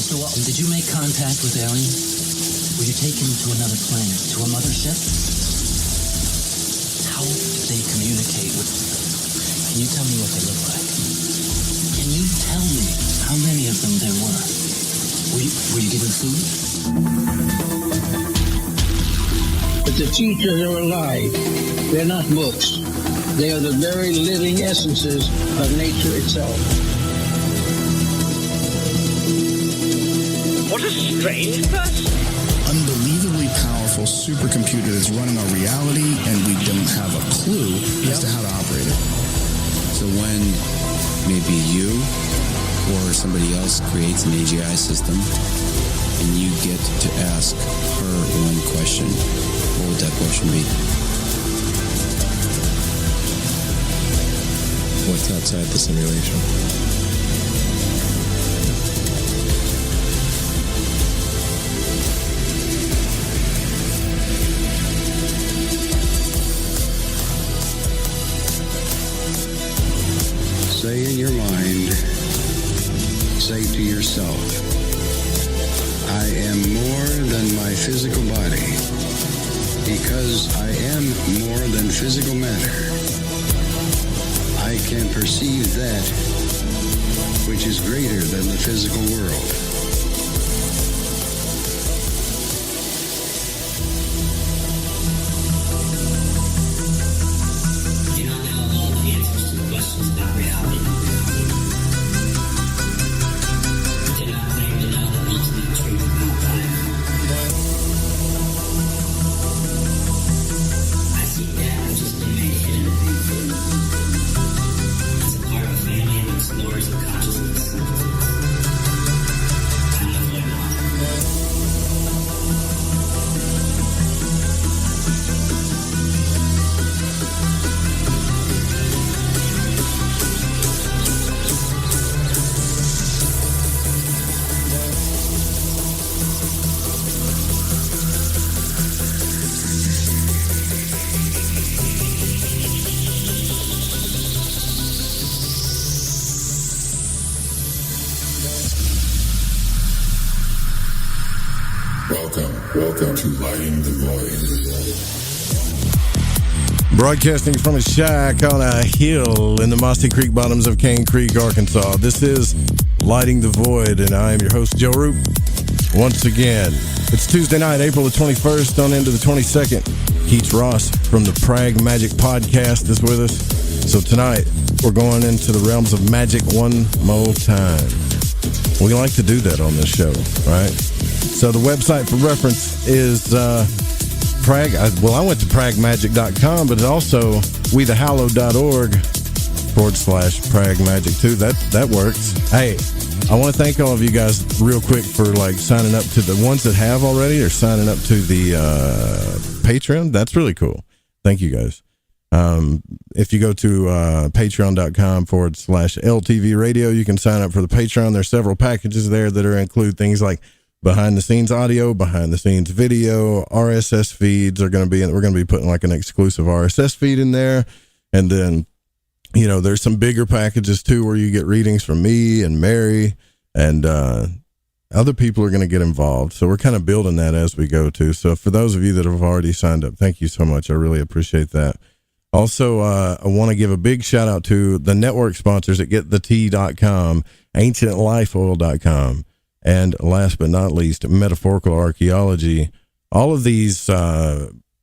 Mr. Walton, did you make contact with aliens? Were you taken to another planet, to a mothership? How did they communicate with... Can you tell me what they look like? Can you tell me how many of them there were? Were you given food? But the teachers are alive. They're not books. They are the very living essences of nature itself. What a strange person. Unbelievably powerful supercomputer that's running our reality, and we don't have a clue as to how to operate it. So when maybe you or somebody else creates an AGI system and you get to ask her one question, what would that question be? What's outside the simulation? Say in your mind, say to yourself, I am more than my physical body, because I am more than physical matter. I can perceive that which is greater than the physical world. You don't know all the answers to the questions about reality. You do not claim to know the ultimate truth about life. I see that which has been made hidden as a part of a family of explorers of consciousness. I know what not. Welcome to Lighting the Void. Broadcasting from a shack on a hill in the Mossy Creek bottoms of Cane Creek, Arkansas. This is Lighting the Void, and I am your host, Joe Roop. Once again, it's Tuesday night, April the 21st on into the 22nd. Keats Ross from the PRAGMAGICK podcast is with us. So tonight, we're going into the realms of magic one more time. We like to do that on this show, right? So the website for reference is I went to pragmagic.com, but it's also wethehallowed.org/pragmagic too. That works. Hey, I want to thank all of you guys real quick for signing up to the ones that have already, or signing up to the Patreon. That's really cool. Thank you guys. If you go to patreon.com/LTV radio, you can sign up for the Patreon. There's several packages there that include things like behind the scenes audio, behind the scenes video, RSS feeds we're going to be putting an exclusive RSS feed in there. And then, there's some bigger packages too, where you get readings from me and Mary, and other people are going to get involved. So we're kind of building that as we go too. So for those of you that have already signed up, thank you so much. I really appreciate that. Also, I want to give a big shout out to the network sponsors at GetTheT.com, AncientLifeOil.com, and last but not least, Metaphorical Archaeology. All of these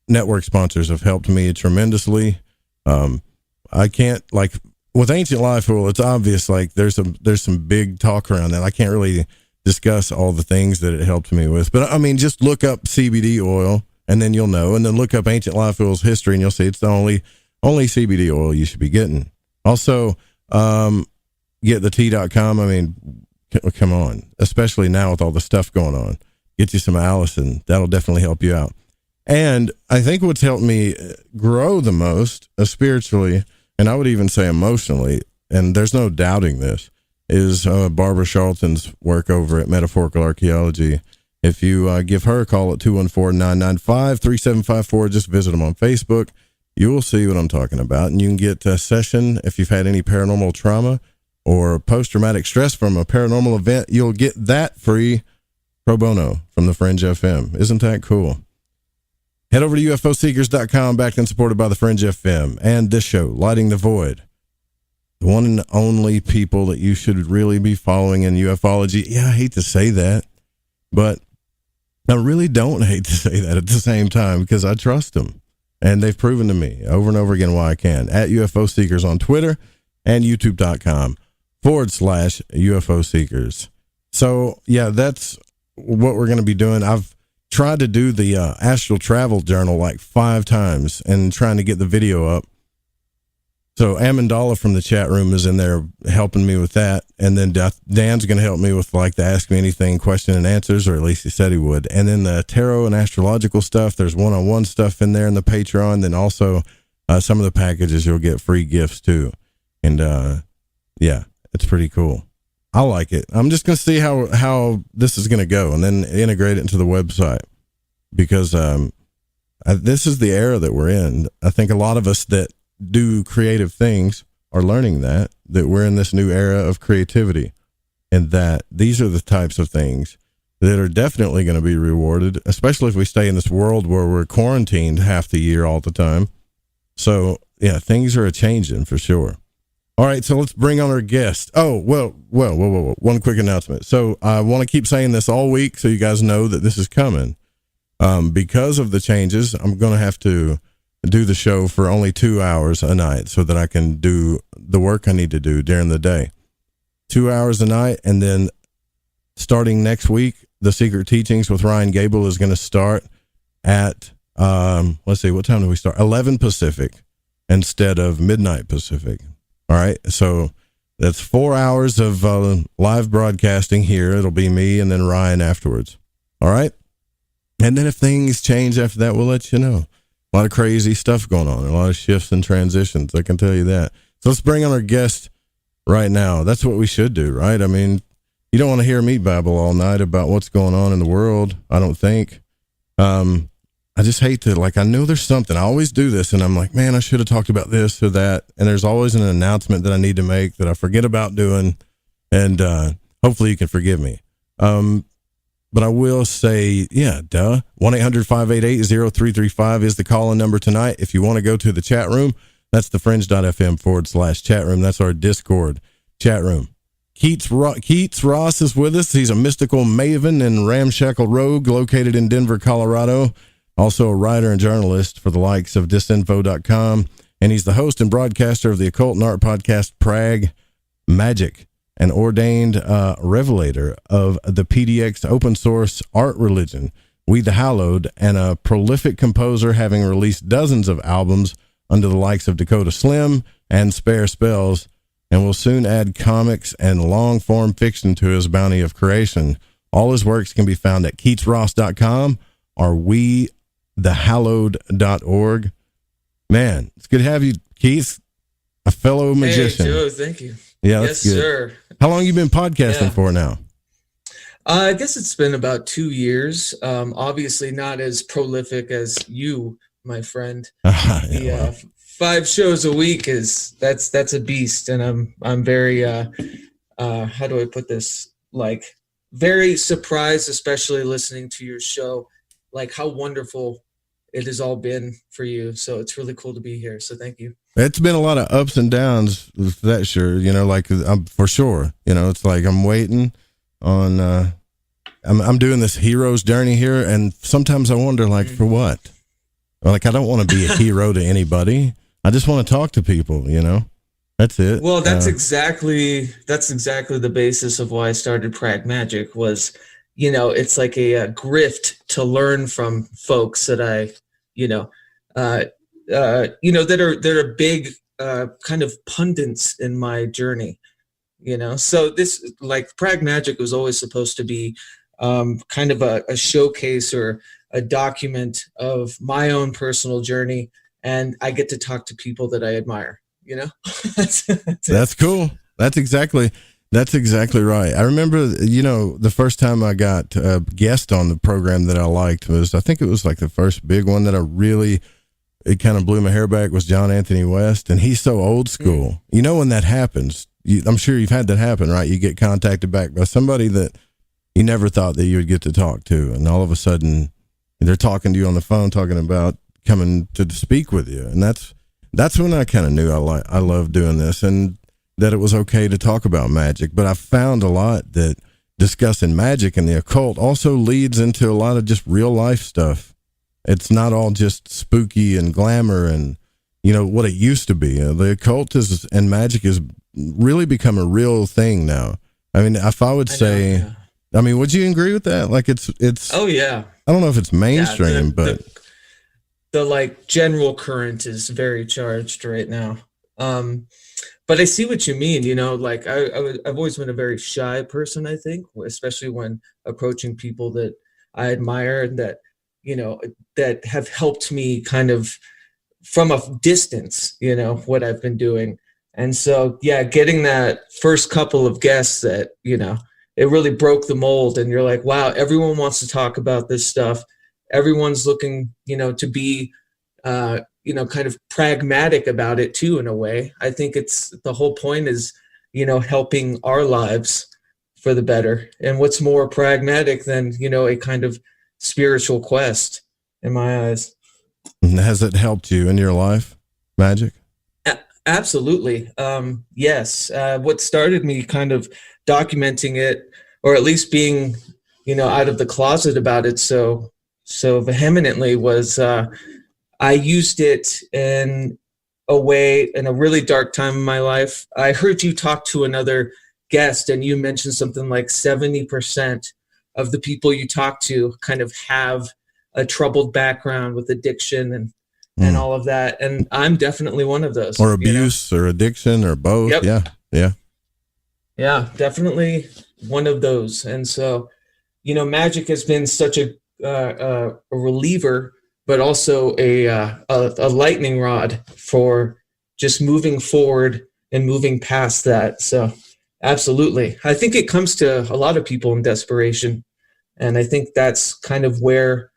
network sponsors have helped me tremendously. I can't, with Ancient Life Oil, it's obvious, there's some big talk around that. I can't really discuss all the things that it helped me with. But, just look up CBD oil, and then you'll know. And then look up Ancient Life Oil's history, and you'll see it's the only CBD oil you should be getting. Also, GetTheT.com. Come on, especially now with all the stuff going on. Get you some Allison. That'll definitely help you out. And I think what's helped me grow the most spiritually, and I would even say emotionally, and there's no doubting this, is Barbara Charlton's work over at Metaphorical Archaeology. If you give her a call at 214-995-3754, just visit them on Facebook. You will see what I'm talking about, and you can get a session if you've had any paranormal trauma, or post-traumatic stress from a paranormal event, you'll get that free pro bono from the Fringe FM. Isn't that cool? Head over to ufoseekers.com, backed and supported by the Fringe FM and this show, Lighting the Void. The one and only people that you should really be following in ufology. Yeah, I hate to say that, but I really don't hate to say that at the same time, because I trust them. And they've proven to me over and over again why I can. At UFO Seekers on Twitter and youtube.com/UFO Seekers. So, yeah, that's what we're going to be doing. I've tried to do the astral travel journal like 5 times and trying to get the video up. So Amandala from the chat room is in there helping me with that. And then Dan's going to help me with like the Ask Me Anything question and answers, or at least he said he would. And then the tarot and astrological stuff, there's one-on-one stuff in there in the Patreon. Then also some of the packages, you'll get free gifts too. And yeah, it's pretty cool. I like it. I'm just going to see how this is going to go and then integrate it into the website, because this is the era that we're in. I think a lot of us that do creative things are learning that we're in this new era of creativity, and that these are the types of things that are definitely going to be rewarded, especially if we stay in this world where we're quarantined half the year all the time. So yeah, things are changing for sure. All right, so let's bring on our guest. Oh, whoa. One quick announcement. So I want to keep saying this all week so you guys know that this is coming. Because of the changes, I'm going to have to do the show for only 2 hours a night so that I can do the work I need to do during the day. 2 hours a night, and then starting next week, the Secret Teachings with Ryan Gable is going to start at, let's see, what time do we start? 11 Pacific instead of midnight Pacific. All right, so that's 4 hours of live broadcasting here. It'll be me and then Ryan afterwards. All right, and then if things change after that, we'll let you know. A lot of crazy stuff going on, a lot of shifts and transitions, I can tell you that. So let's bring on our guest right now. That's what we should do, right? I mean, you don't want to hear me babble all night about what's going on in the world, I don't think. I just hate to, like, I know there's something. I always do this, and I'm like, man, I should have talked about this or that. And there's always an announcement that I need to make that I forget about doing, and hopefully you can forgive me. But I will say, yeah, 1-800-588-0335 is the call-in number tonight. If you want to go to the chat room, that's thefringe.fm/chat room. That's our Discord chat room. Keats Ross is with us. He's a mystical maven and ramshackle rogue located in Denver, Colorado. Also a writer and journalist for the likes of disinfo.com. And he's the host and broadcaster of the occult and art podcast PRAGMAGICK, an ordained revelator of the PDX open source art religion, We the Hallowed, and a prolific composer, having released dozens of albums under the likes of Dakota Slim and Spare Spells, and will soon add comics and long-form fiction to his bounty of creation. All his works can be found at keatsross.com or wethehallowed.org. Man, it's good to have you, Keith, a fellow magician. Hey, Joe, thank you. Yeah, yes, that's good. Sir. How long have you been podcasting for now? I guess it's been about 2 years. Obviously not as prolific as you, my friend. The 5 shows a week that's a beast, and I'm very how do I put this? Like, very surprised, especially listening to your show, like how wonderful it has all been for you. So it's really cool to be here. So thank you. It's been a lot of ups and downs, that's sure. You know, like for sure. You know, it's like I'm waiting on. I'm doing this hero's journey here, and sometimes I wonder, like, for what? Like, I don't want to be a hero to anybody. I just want to talk to people. You know, that's it. Well, that's exactly the basis of why I started PRAGMAGICK. Was, you know, it's like a grift to learn from folks that I, that are big kind of pundits in my journey, you know. So this, like, PRAGMAGICK was always supposed to be kind of a showcase or a document of my own personal journey, and I get to talk to people that I admire, you know. That's cool. That's exactly right. I remember, you know, the first time I got a guest on the program that I liked was, I think it was like the first big one that it kind of blew my hair back, was John Anthony West. And he's so old school. You know, when that happens, I'm sure you've had that happen, right? You get contacted back by somebody that you never thought that you would get to talk to, and all of a sudden they're talking to you on the phone, talking about coming to speak with you, and that's when I kind of knew I loved doing this, and that it was okay to talk about magic. But I found a lot that discussing magic and the occult also leads into a lot of just real life stuff. It's not all just spooky and glamour and, you know, what it used to be. The occult and magic has really become a real thing now. I mean, if I would say, I mean, would you agree with that? Like it's, oh yeah. I don't know if it's mainstream, but the like general current is very charged right now. But I see what you mean, you know, like I've always been a very shy person, I think, especially when approaching people that I admire and that, you know, that have helped me kind of from a distance, you know, what I've been doing. And so, yeah, getting that first couple of guests that, you know, it really broke the mold, and you're like, wow, everyone wants to talk about this stuff. Everyone's looking, you know, to be, you know, kind of pragmatic about it too, in a way. I think it's the whole point is, you know, helping our lives for the better. And what's more pragmatic than, you know, a kind of spiritual quest in my eyes. Has it helped you in your life, Magick? Absolutely. Yes. What started me kind of documenting it, or at least being, you know, out of the closet about it so vehemently was, I used it in a way in a really dark time in my life. I heard you talk to another guest and you mentioned something like 70% of the people you talk to kind of have a troubled background with addiction and all of that. And I'm definitely one of those. Or abuse, you know? Or addiction, or both. Yep. Yeah. Yeah, definitely one of those. And so, you know, magic has been such a reliever, but also a lightning rod for just moving forward and moving past that. So absolutely. I think it comes to a lot of people in desperation. And I think that's kind of where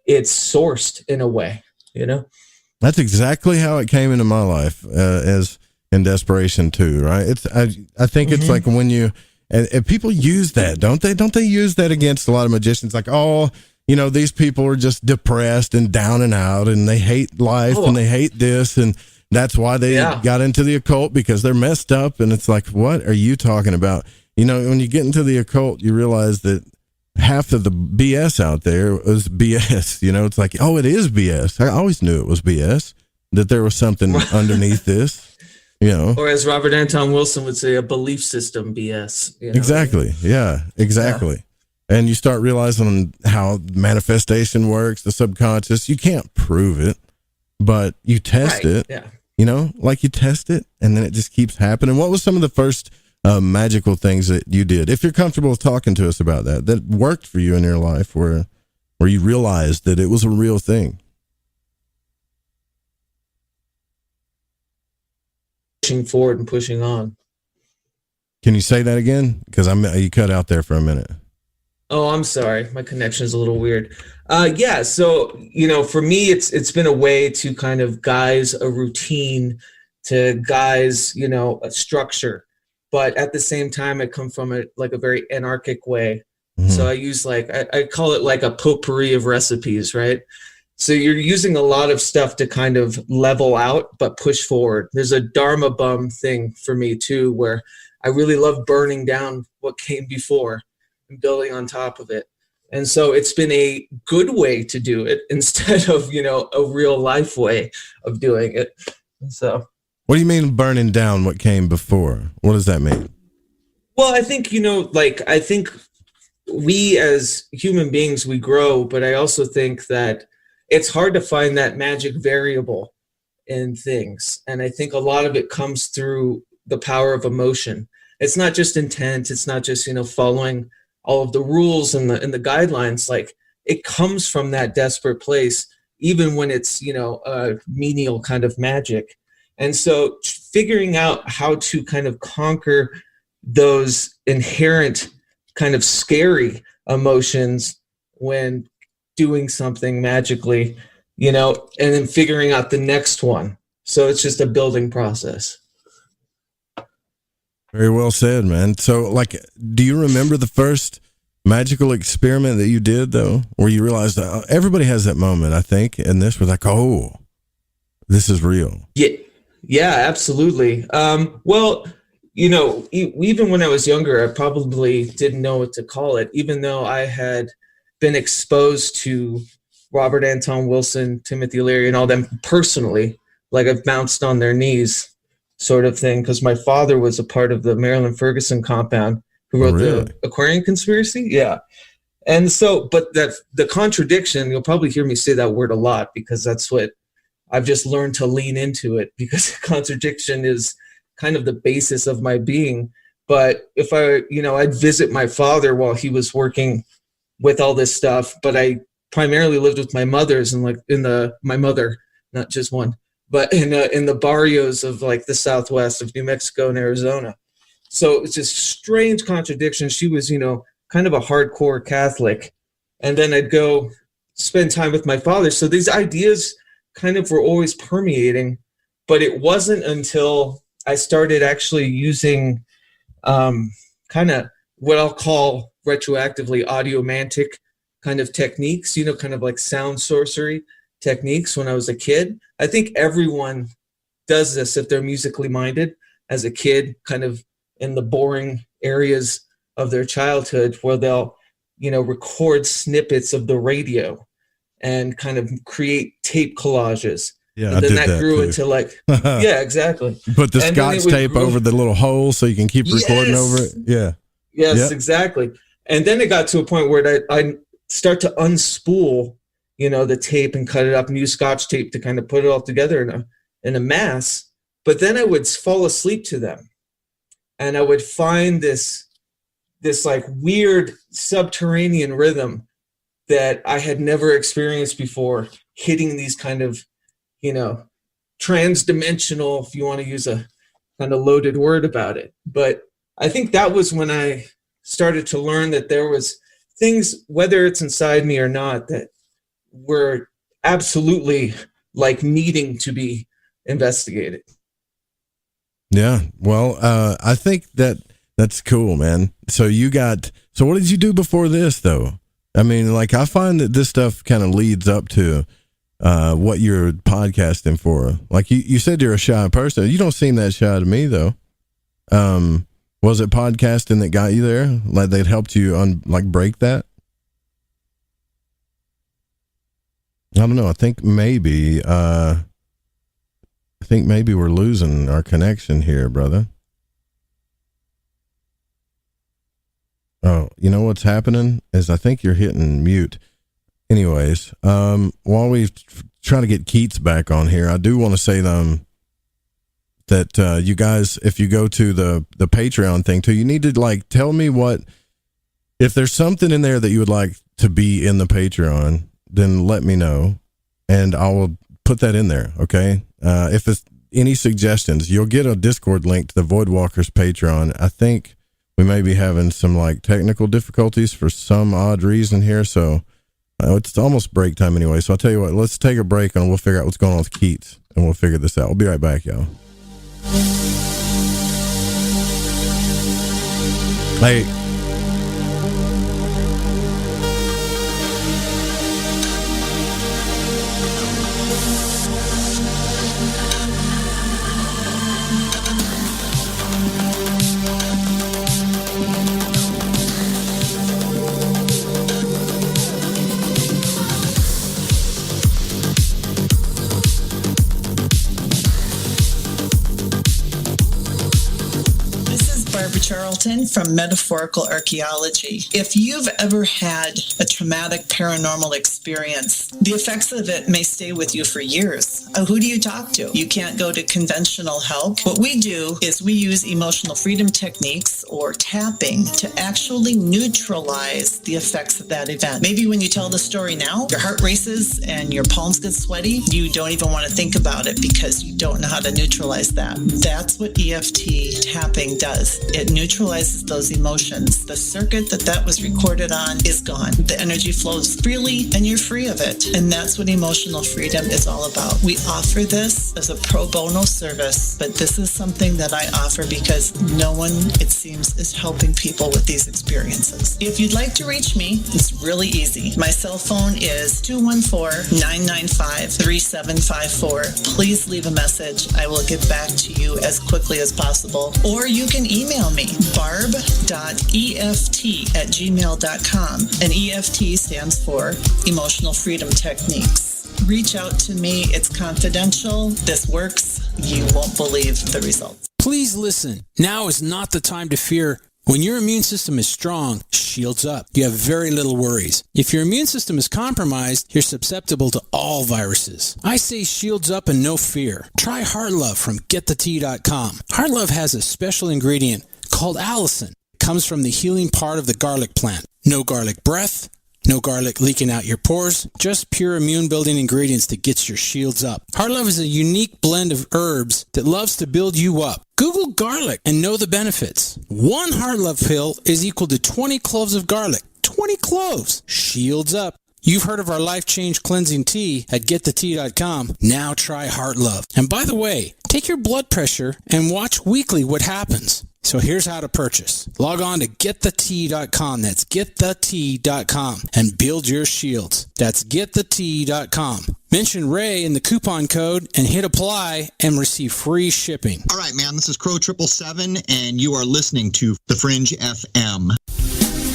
it's sourced in a way, you know? That's exactly how it came into my life, as in desperation too, right? I think it's like when you, and people use that, don't they? Don't they use that against a lot of magicians? Like, oh, you know, these people are just depressed and down and out, and they hate life and they hate this, and that's why they got into the occult, because they're messed up. And it's like, what are you talking about? You know, when you get into the occult, you realize that half of the BS out there was BS. You know, it's like, oh, it is BS. I always knew it was BS, that there was something underneath this, you know. Or as Robert Anton Wilson would say, a belief system BS. You know? Exactly. Yeah, exactly. Yeah. And you start realizing how manifestation works, the subconscious. You can't prove it, but you test it. Yeah. You know, like you test it, and then it just keeps happening. What was some of the first magical things that you did, if you're comfortable talking to us about that worked for you in your life, where you realized that it was a real thing? Pushing forward and pushing on. Can you say that again? Because you cut out there for a minute. Oh, I'm sorry. My connection is a little weird. Yeah. So, you know, for me, it's been a way to kind of guise a routine, to guise, you know, a structure. But at the same time, I come from a very anarchic way. Mm-hmm. So I use I call it like a potpourri of recipes, right? So you're using a lot of stuff to kind of level out, but push forward. There's a Dharma bum thing for me too, where I really love burning down what came before and building on top of it. And so it's been a good way to do it instead of, you know, a real life way of doing it. So. What do you mean burning down what came before? What does that mean? Well, I think, you know, I think we as human beings, we grow, but I also think that it's hard to find that magic variable in things. And I think a lot of it comes through the power of emotion. It's not just intent. It's not just, you know, following all of the rules and the guidelines. Like, it comes from that desperate place, even when it's, you know, menial kind of magic. And so figuring out how to kind of conquer those inherent kind of scary emotions when doing something magically, you know, and then figuring out the next one. So it's just a building process. Very well said, man. So, like, do you remember the first magical experiment that you did, though, where you realized that everybody has that moment, I think, and this was like, oh, this is real. Yeah, absolutely. Well, you know, even when I was younger, I probably didn't know what to call it, even though I had been exposed to Robert Anton Wilson, Timothy Leary, and all them personally. Like, I've bounced on their knees sort of thing, because my father was a part of the Marilyn Ferguson compound who wrote the Aquarian Conspiracy. Yeah. And so, but the contradiction, you'll probably hear me say that word a lot, because that's what I've just learned to lean into it, because contradiction is kind of the basis of my being. But if I'd visit my father while he was working with all this stuff, but I primarily lived with my mothers and my mother, not just one, but in the barrios of like the Southwest of New Mexico and Arizona. So it's just strange contradiction. She was, kind of a hardcore Catholic. And then I'd go spend time with my father. So these ideas kind of were always permeating, but it wasn't until I started actually using kind of what I'll call retroactively audiomantic kind of techniques, kind of like sound sorcery techniques when I was a kid. I think everyone does this if they're musically minded as a kid, kind of in the boring areas of their childhood, where they'll, record snippets of the radio and kind of create tape collages. Yeah, and then that grew too. Into like, yeah, exactly. Put the Scotch tape over the little hole so you can keep recording over it. Yeah. Yes, exactly. And then it got to a point where I start to unspool, the tape and cut it up and use Scotch tape to kind of put it all together in a mass. But then I would fall asleep to them, and I would find this like weird subterranean rhythm that I had never experienced before, hitting these kind of, trans-dimensional, if you want to use a kind of loaded word about it. But I think that was when I started to learn that there was things, whether it's inside me or not, that were absolutely like needing to be investigated. Yeah. Well, I think that's cool, man. So what did you do before this though? I mean, like, I find that this stuff kind of leads up to what you're podcasting for. Like you said, you're a shy person. You don't seem that shy to me though. Was it podcasting that got you there? Like, that helped you break that? I don't know. I think maybe we're losing our connection here, brother. Oh, you know what's happening is I think you're hitting mute. Anyways, while we try to get Keats back on here, I do want to say that you guys, if you go to the Patreon thing too, you need to tell me if there's something in there that you would like to be in the Patreon, then let me know and I will put that in there. Okay. If it's any suggestions, you'll get a Discord link to the Voidwalkers Patreon. I think we may be having some technical difficulties for some odd reason here. So it's almost break time anyway. So I'll tell you what, let's take a break and we'll figure out what's going on with Keats and we'll figure this out. We'll be right back, y'all. Hey. Charlton from Metaphorical Archaeology. If you've ever had a traumatic paranormal experience, the effects of it may stay with you for years. Who do you talk to? You can't go to conventional help. What we do is we use emotional freedom techniques or tapping to actually neutralize the effects of that event. Maybe when you tell the story now, your heart races and your palms get sweaty. You don't even want to think about it because you don't know how to neutralize that. That's what EFT tapping does. It neutralizes neutralizes those emotions. The circuit that was recorded on is gone. The energy flows freely and you're free of it. And that's what emotional freedom is all about. We offer this as a pro bono service, but this is something that I offer because no one, it seems, is helping people with these experiences. If you'd like to reach me, it's really easy. My cell phone is 214-995-3754. Please leave a message. I will get back to you as quickly as possible. Or you can email me, barb.eft@gmail.com. And EFT stands for Emotional Freedom Techniques. Reach out to me. It's confidential. This works. You won't believe the results. Please listen. Now is not the time to fear. When your immune system is strong, shields up. You have very little worries. If your immune system is compromised, you're susceptible to all viruses. I say shields up and no fear. Try Heart Love from GetTheTea.com. Heart Love has a special ingredient called allicin. It comes from the healing part of the garlic plant. No garlic breath. No garlic leaking out your pores, just pure immune-building ingredients that gets your shields up. Heart Love is a unique blend of herbs that loves to build you up. Google garlic and know the benefits. One Heart Love pill is equal to 20 cloves of garlic. 20 cloves. Shields up. You've heard of our Life Change Cleansing Tea at GetTheTea.com. Now try Heart Love. And by the way, take your blood pressure and watch weekly what happens. So here's how to purchase. Log on to GetTheTea.com. That's GetTheTea.com and build your shields. That's GetTheTea.com. Mention Ray in the coupon code and hit apply and receive free shipping. All right, man, this is Crow 777 and you are listening to The Fringe FM.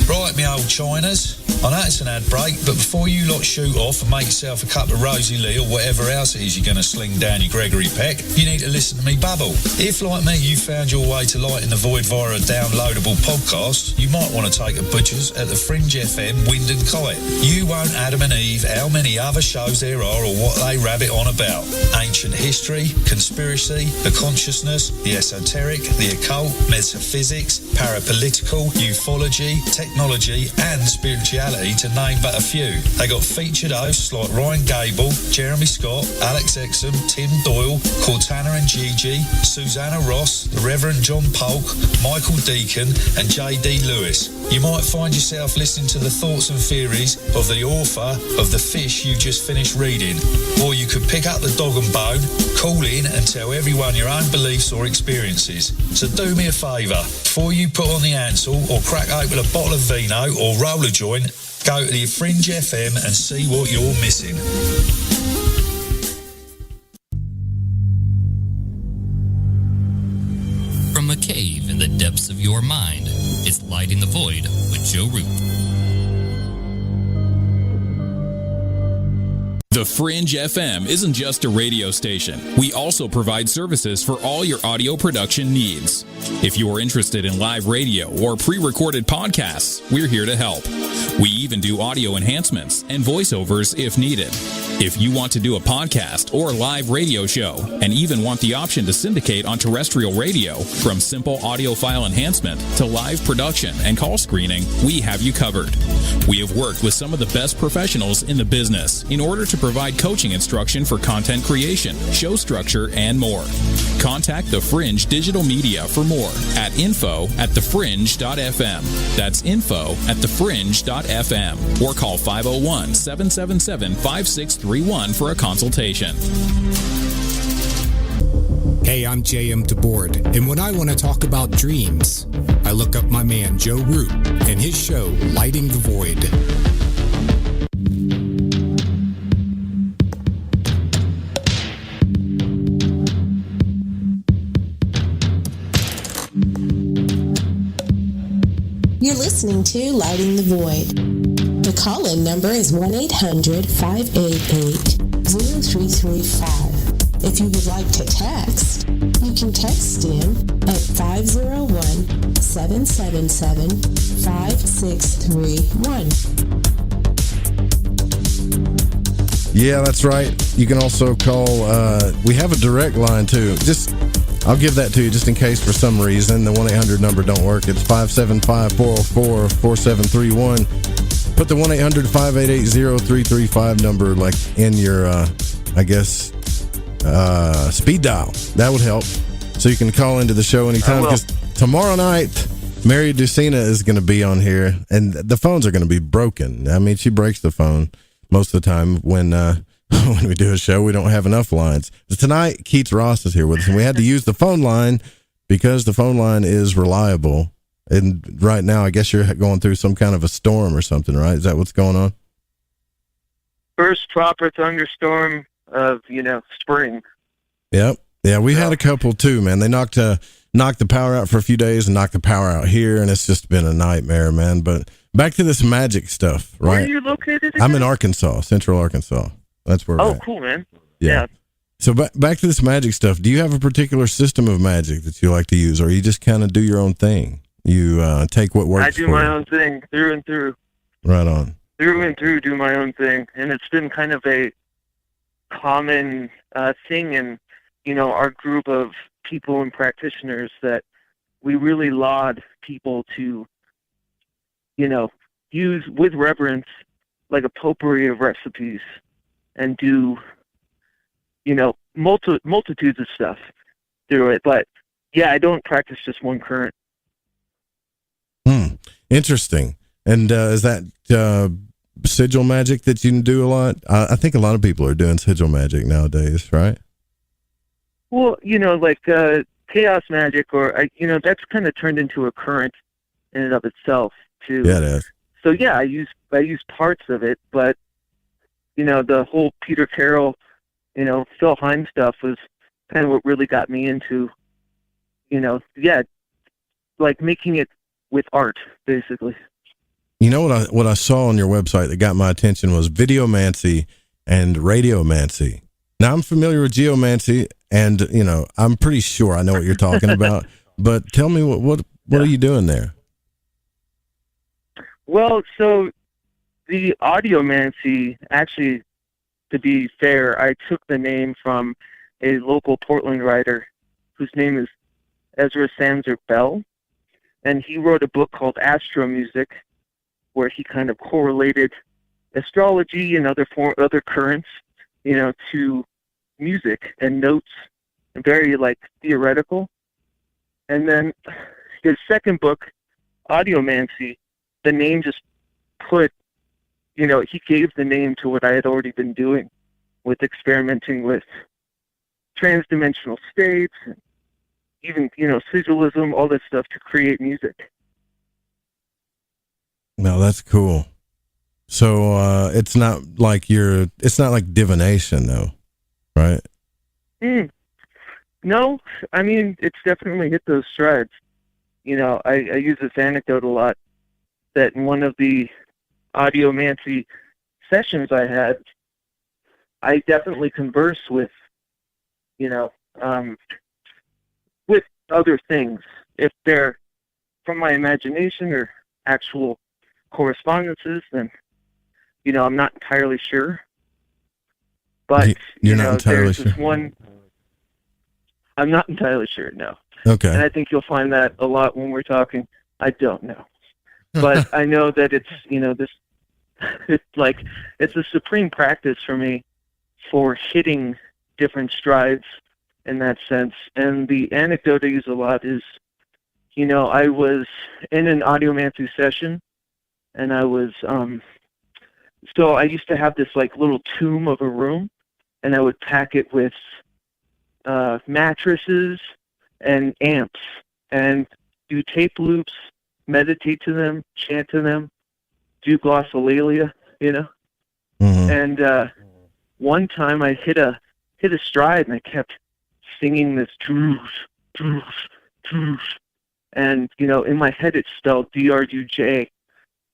Right, me old Chiners. I know it's an ad break, but before you lot shoot off and make yourself a cup of Rosie Lee or whatever else it is you're going to sling down your Gregory Peck, you need to listen to me babble. If, like me, you found your way to Light in the Void via a downloadable podcast, you might want to take a butcher's at the Fringe FM Wind and Kite. You won't Adam and Eve how many other shows there are or what they rabbit on about. Ancient history, conspiracy, the consciousness, the esoteric, the occult, metaphysics, parapolitical, ufology, technology, and spirituality, to name but a few. They got featured hosts like Ryan Gable, Jeremy Scott, Alex Exum, Tim Doyle, Cortana and Gigi, Susanna Ross, the Reverend John Polk, Michael Deacon, and J.D. Lewis. You might find yourself listening to the thoughts and theories of the author of the fish you just finished reading. Or you could pick up the dog and bone, call in and tell everyone your own beliefs or experiences. So do me a favour, before you put on the Ansel or crack open a bottle of vino or roll a joint, go to the Fringe FM and see what you're missing. From a cave in the depths of your mind, it's Light in the Void with Joe Root. The Fringe FM isn't just a radio station. We also provide services for all your audio production needs. If you're interested in live radio or pre-recorded podcasts, we're here to help. We even do audio enhancements and voiceovers if needed. If you want to do a podcast or live radio show and even want the option to syndicate on terrestrial radio, from simple audio file enhancement to live production and call screening, we have you covered. We have worked with some of the best professionals in the business in order to provide coaching instruction for content creation, show structure, and more. Contact The Fringe Digital Media for more at info@thefringe.fm. That's info@thefringe.fm. Or call 501-777-5631 for a consultation. Hey, I'm J.M. DeBoard, and when I want to talk about dreams, I look up my man Joe Root and his show, Lighting the Void. You're listening to Lighting the Void. The call-in number is 1-800-588-0335. If you would like to text, you can text in at 501-777-5631. Yeah, that's right. You can also call, we have a direct line too. I'll give that to you just in case for some reason the 1-800 number don't work. It's 575-404-4731. Put the 1-800-588-0335 number like in your, speed dial. That would help. So you can call into the show anytime, because tomorrow night Mary Ducina is going to be on here, and the phones are going to be broken. I mean, she breaks the phone most of the time when when we do a show. We don't have enough lines. But tonight, Keats Ross is here with us, and we had to use the phone line because the phone line is reliable. And right now, I guess you're going through some kind of a storm or something, right? Is that what's going on? First proper thunderstorm of, spring. Yep. Yeah, we had a couple too, man. They knocked the power out for a few days and knocked the power out here, and it's just been a nightmare, man. But back to this Magick stuff, right? Where are you located again? I'm in Arkansas, Central Arkansas. That's where we're at. Cool, man. Yeah. So back to this Magick stuff. Do you have a particular system of magic that you like to use, or you just kind of do your own thing? You take what works for you? I do my own thing through and through. Right on. Through and through, do my own thing. And it's been kind of a common thing in, our group of people and practitioners that we really laud people to, use with reverence like a potpourri of recipes and do, multitudes of stuff through it. But yeah, I don't practice just one current. Interesting. And is that sigil magic that you can do a lot? I think a lot of people are doing sigil magic nowadays, right? Well, like chaos magic, or that's kind of turned into a current in and of itself too. Yeah, it is. So yeah, I use parts of it, but the whole Peter Carroll, Phil Hine stuff was kind of what really got me into, like making it with art, basically. You know what I saw on your website that got my attention was videomancy and radiomancy. Now I'm familiar with geomancy, and I'm pretty sure I know what you're talking about. But tell me what are you doing there? Well, so the audiomancy, actually, to be fair, I took the name from a local Portland writer whose name is Ezra Sanzer Bell, and he wrote a book called Astromusic, where he kind of correlated astrology and other currents, to music and notes, and very theoretical. And then his second book, Audiomancy, the name just put, he gave the name to what I had already been doing with experimenting with transdimensional states, and even, sigilism, all this stuff to create music. No, that's cool. So it's not like divination though, right? No, I mean, it's definitely hit those strides. I use this anecdote a lot, that in one of the audiomancy sessions I had, I definitely converse with, with other things. If they're from my imagination or actual correspondences, then, I'm not entirely sure. But, you're not entirely there's sure? this one, I'm not entirely sure, no. Okay. And I think you'll find that a lot when we're talking. I don't know. But I know that it's, it's a supreme practice for me for hitting different strides in that sense. And the anecdote I use a lot is, I was in an audiomancy session, and I was, so I used to have this little tomb of a room, and I would pack it with mattresses and amps, and do tape loops, meditate to them, chant to them, do glossolalia, Mm-hmm. And one time I hit a stride, and I kept singing this droosh, droosh, droosh, and in my head it's spelled D-R-U-J,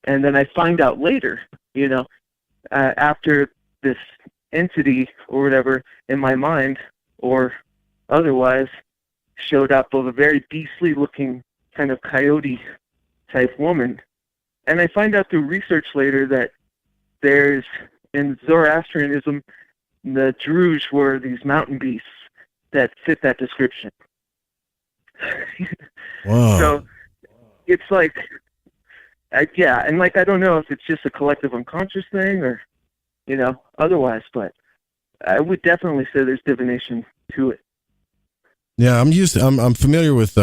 and then I find out later, after this entity or whatever in my mind or otherwise showed up of a very beastly looking kind of coyote type woman. And I find out through research later that there's, in Zoroastrianism, the Druze were these mountain beasts that fit that description. Wow. So it's like, I don't know if it's just a collective unconscious thing or, otherwise, but I would definitely say there's divination to it. Yeah, I'm familiar with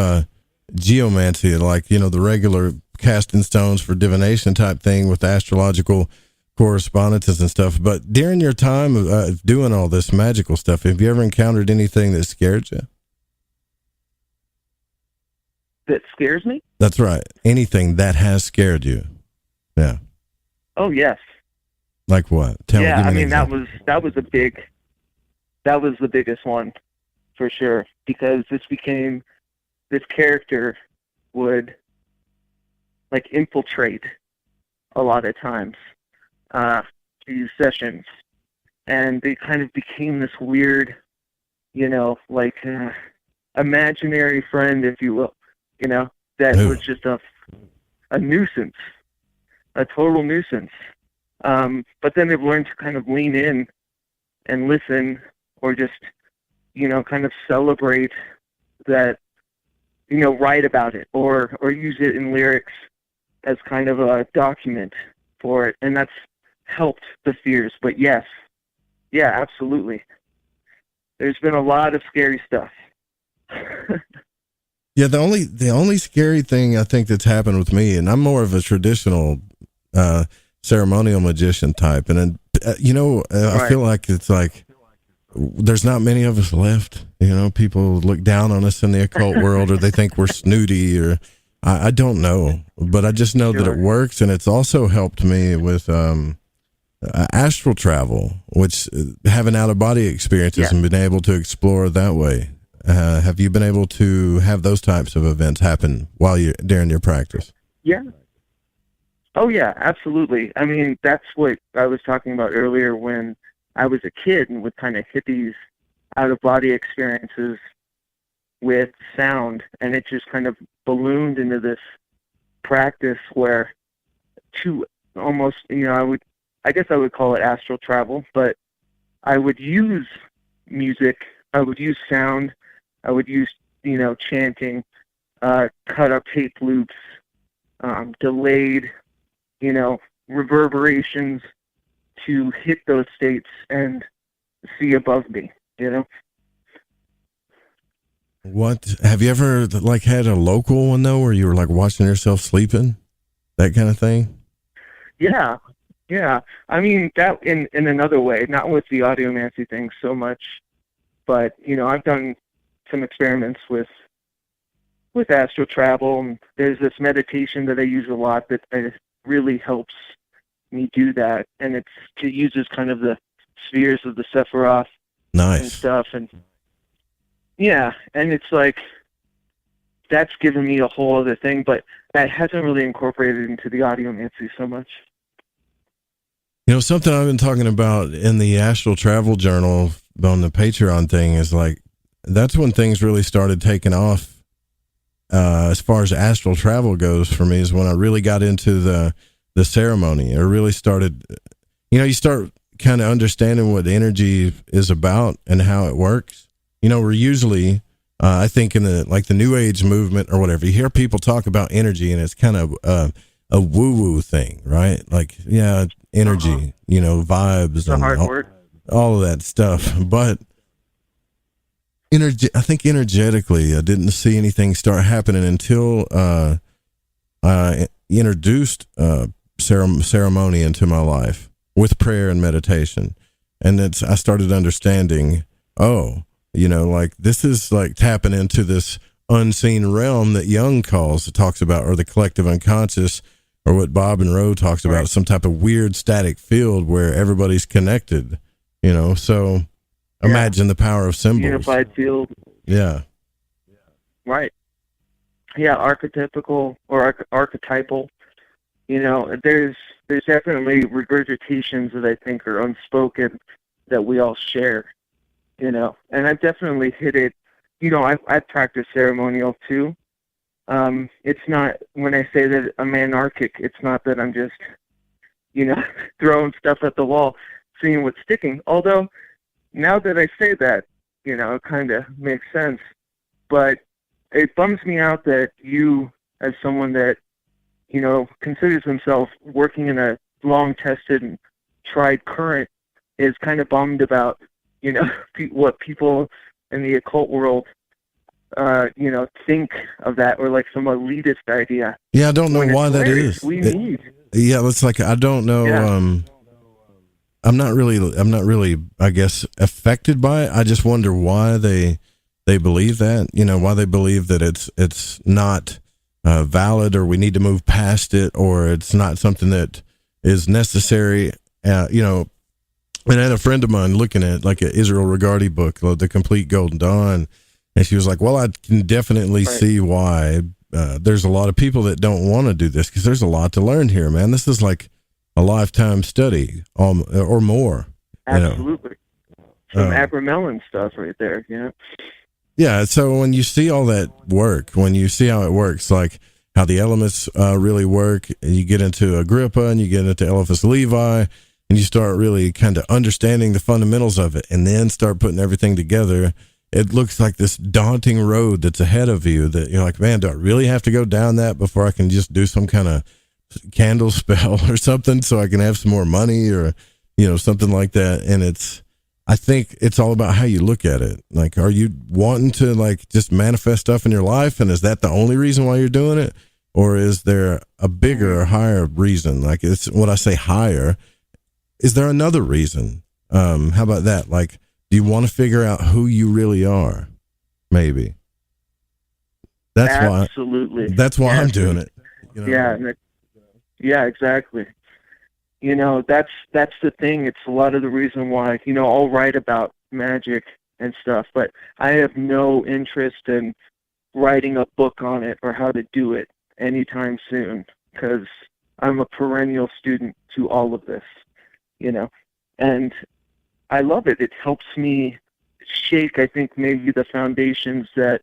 geomancy, like, the regular casting stones for divination type thing with astrological correspondences and stuff. But during your time of doing all this magical stuff, have you ever encountered anything that scared you? That scares me? That's right. Anything that has scared you. Yeah. Oh, yes. Like what? Yeah, I mean, that was the biggest one for sure, because this character would like infiltrate a lot of times these sessions, and they kind of became this weird, like imaginary friend, if you will, that was just a nuisance, a total nuisance. But then they've learned to kind of lean in and listen, or just, kind of celebrate that, write about it, or use it in lyrics as kind of a document for it. And that's helped the fears. But yes, yeah, absolutely. There's been a lot of scary stuff. Yeah, the only scary thing I think that's happened with me, and I'm more of a traditional ceremonial magician type, and I feel like it's like there's not many of us left. People look down on us in the occult world, or they think we're snooty, or I don't know, but I just know that it works, and it's also helped me with astral travel, which having out of body experiences and been able to explore that way. Have you been able to have those types of events happen during your practice? Yeah. Oh yeah, absolutely. I mean, that's what I was talking about earlier when I was a kid and would kind of hit these out of body experiences with sound, and it just kind of ballooned into this practice where to almost, I guess I would call it astral travel, but I would use music, I would use sound, I would use, chanting, cut up tape loops, delayed, reverberations to hit those states and see above me, What, have you ever had a local one though, where you were watching yourself sleeping, that kind of thing? Yeah. I mean, that in another way, not with the audiomancy thing so much, but, I've done some experiments with astral travel, and there's this meditation that I use a lot that really helps me do that, and it uses kind of the spheres of the Sephiroth and stuff, and yeah, and it's like that's given me a whole other thing, but that hasn't really incorporated into the audiomancy so much. Something I've been talking about in the astral travel journal on the Patreon thing is that's when things really started taking off as far as astral travel goes for me, is when I really got into the ceremony. I really started, you start kind of understanding what energy is about and how it works. We're usually, I think in the New Age movement or whatever, you hear people talk about energy, and it's kind of a woo-woo thing, right? Energy, vibes and all of that stuff. But I think energetically, I didn't see anything start happening until I introduced ceremony into my life with prayer and meditation. And I started understanding, this is tapping into this unseen realm that Jung talks about, or the collective unconscious, or what Bob and Rowe talks about, some type of weird static field where everybody's connected, so imagine the power of symbols. Unified field. Yeah. Right. Yeah, archetypical or archetypal. There's definitely regurgitations that I think are unspoken that we all share, and I've definitely hit it. I've practiced ceremonial too. It's not, when I say that I'm anarchic, it's not that I'm just, throwing stuff at the wall, seeing what's sticking. Although, now that I say that, it kind of makes sense. But it bums me out that you, as someone that, considers himself working in a long-tested and tried current, is kind of bummed about, what people in the occult world think of that, or like some elitist idea. Yeah, I don't know why that is. Yeah, it's like, I don't know. Yeah. I'm not really, I guess, affected by it. I just wonder why they believe that, why they believe that it's not valid, or we need to move past it, or it's not something that is necessary. And I had a friend of mine looking at like an Israel Regardie book, The Complete Golden Dawn, and she was like, well, I can definitely see why there's a lot of people that don't want to do this, because there's a lot to learn here, man. This is like a lifetime study or more. Absolutely. Some Abramelin stuff right there, Yeah, so when you see all that work, when you see how it works, like how the elements really work, and you get into Agrippa and you get into Eliphas Levi, and you start really kind of understanding the fundamentals of it, and then start putting everything together, it looks like this daunting road that's ahead of you that you're like, man, do I really have to go down that before I can just do some kind of candle spell or something so I can have some more money, or, something like that. And I think it's all about how you look at it. Like, are you wanting to like just manifest stuff in your life, and is that the only reason why you're doing it? Or is there a bigger or higher reason? Like, it's what I say higher. Is there another reason? How about that? Like, do you want to figure out who you really are? Maybe. Absolutely. That's why I'm doing it. Yeah, exactly. That's the thing. It's a lot of the reason why, I'll write about magic and stuff, but I have no interest in writing a book on it or how to do it anytime soon, because I'm a perennial student to all of this, and I love it. It helps me shake, I think, maybe the foundations that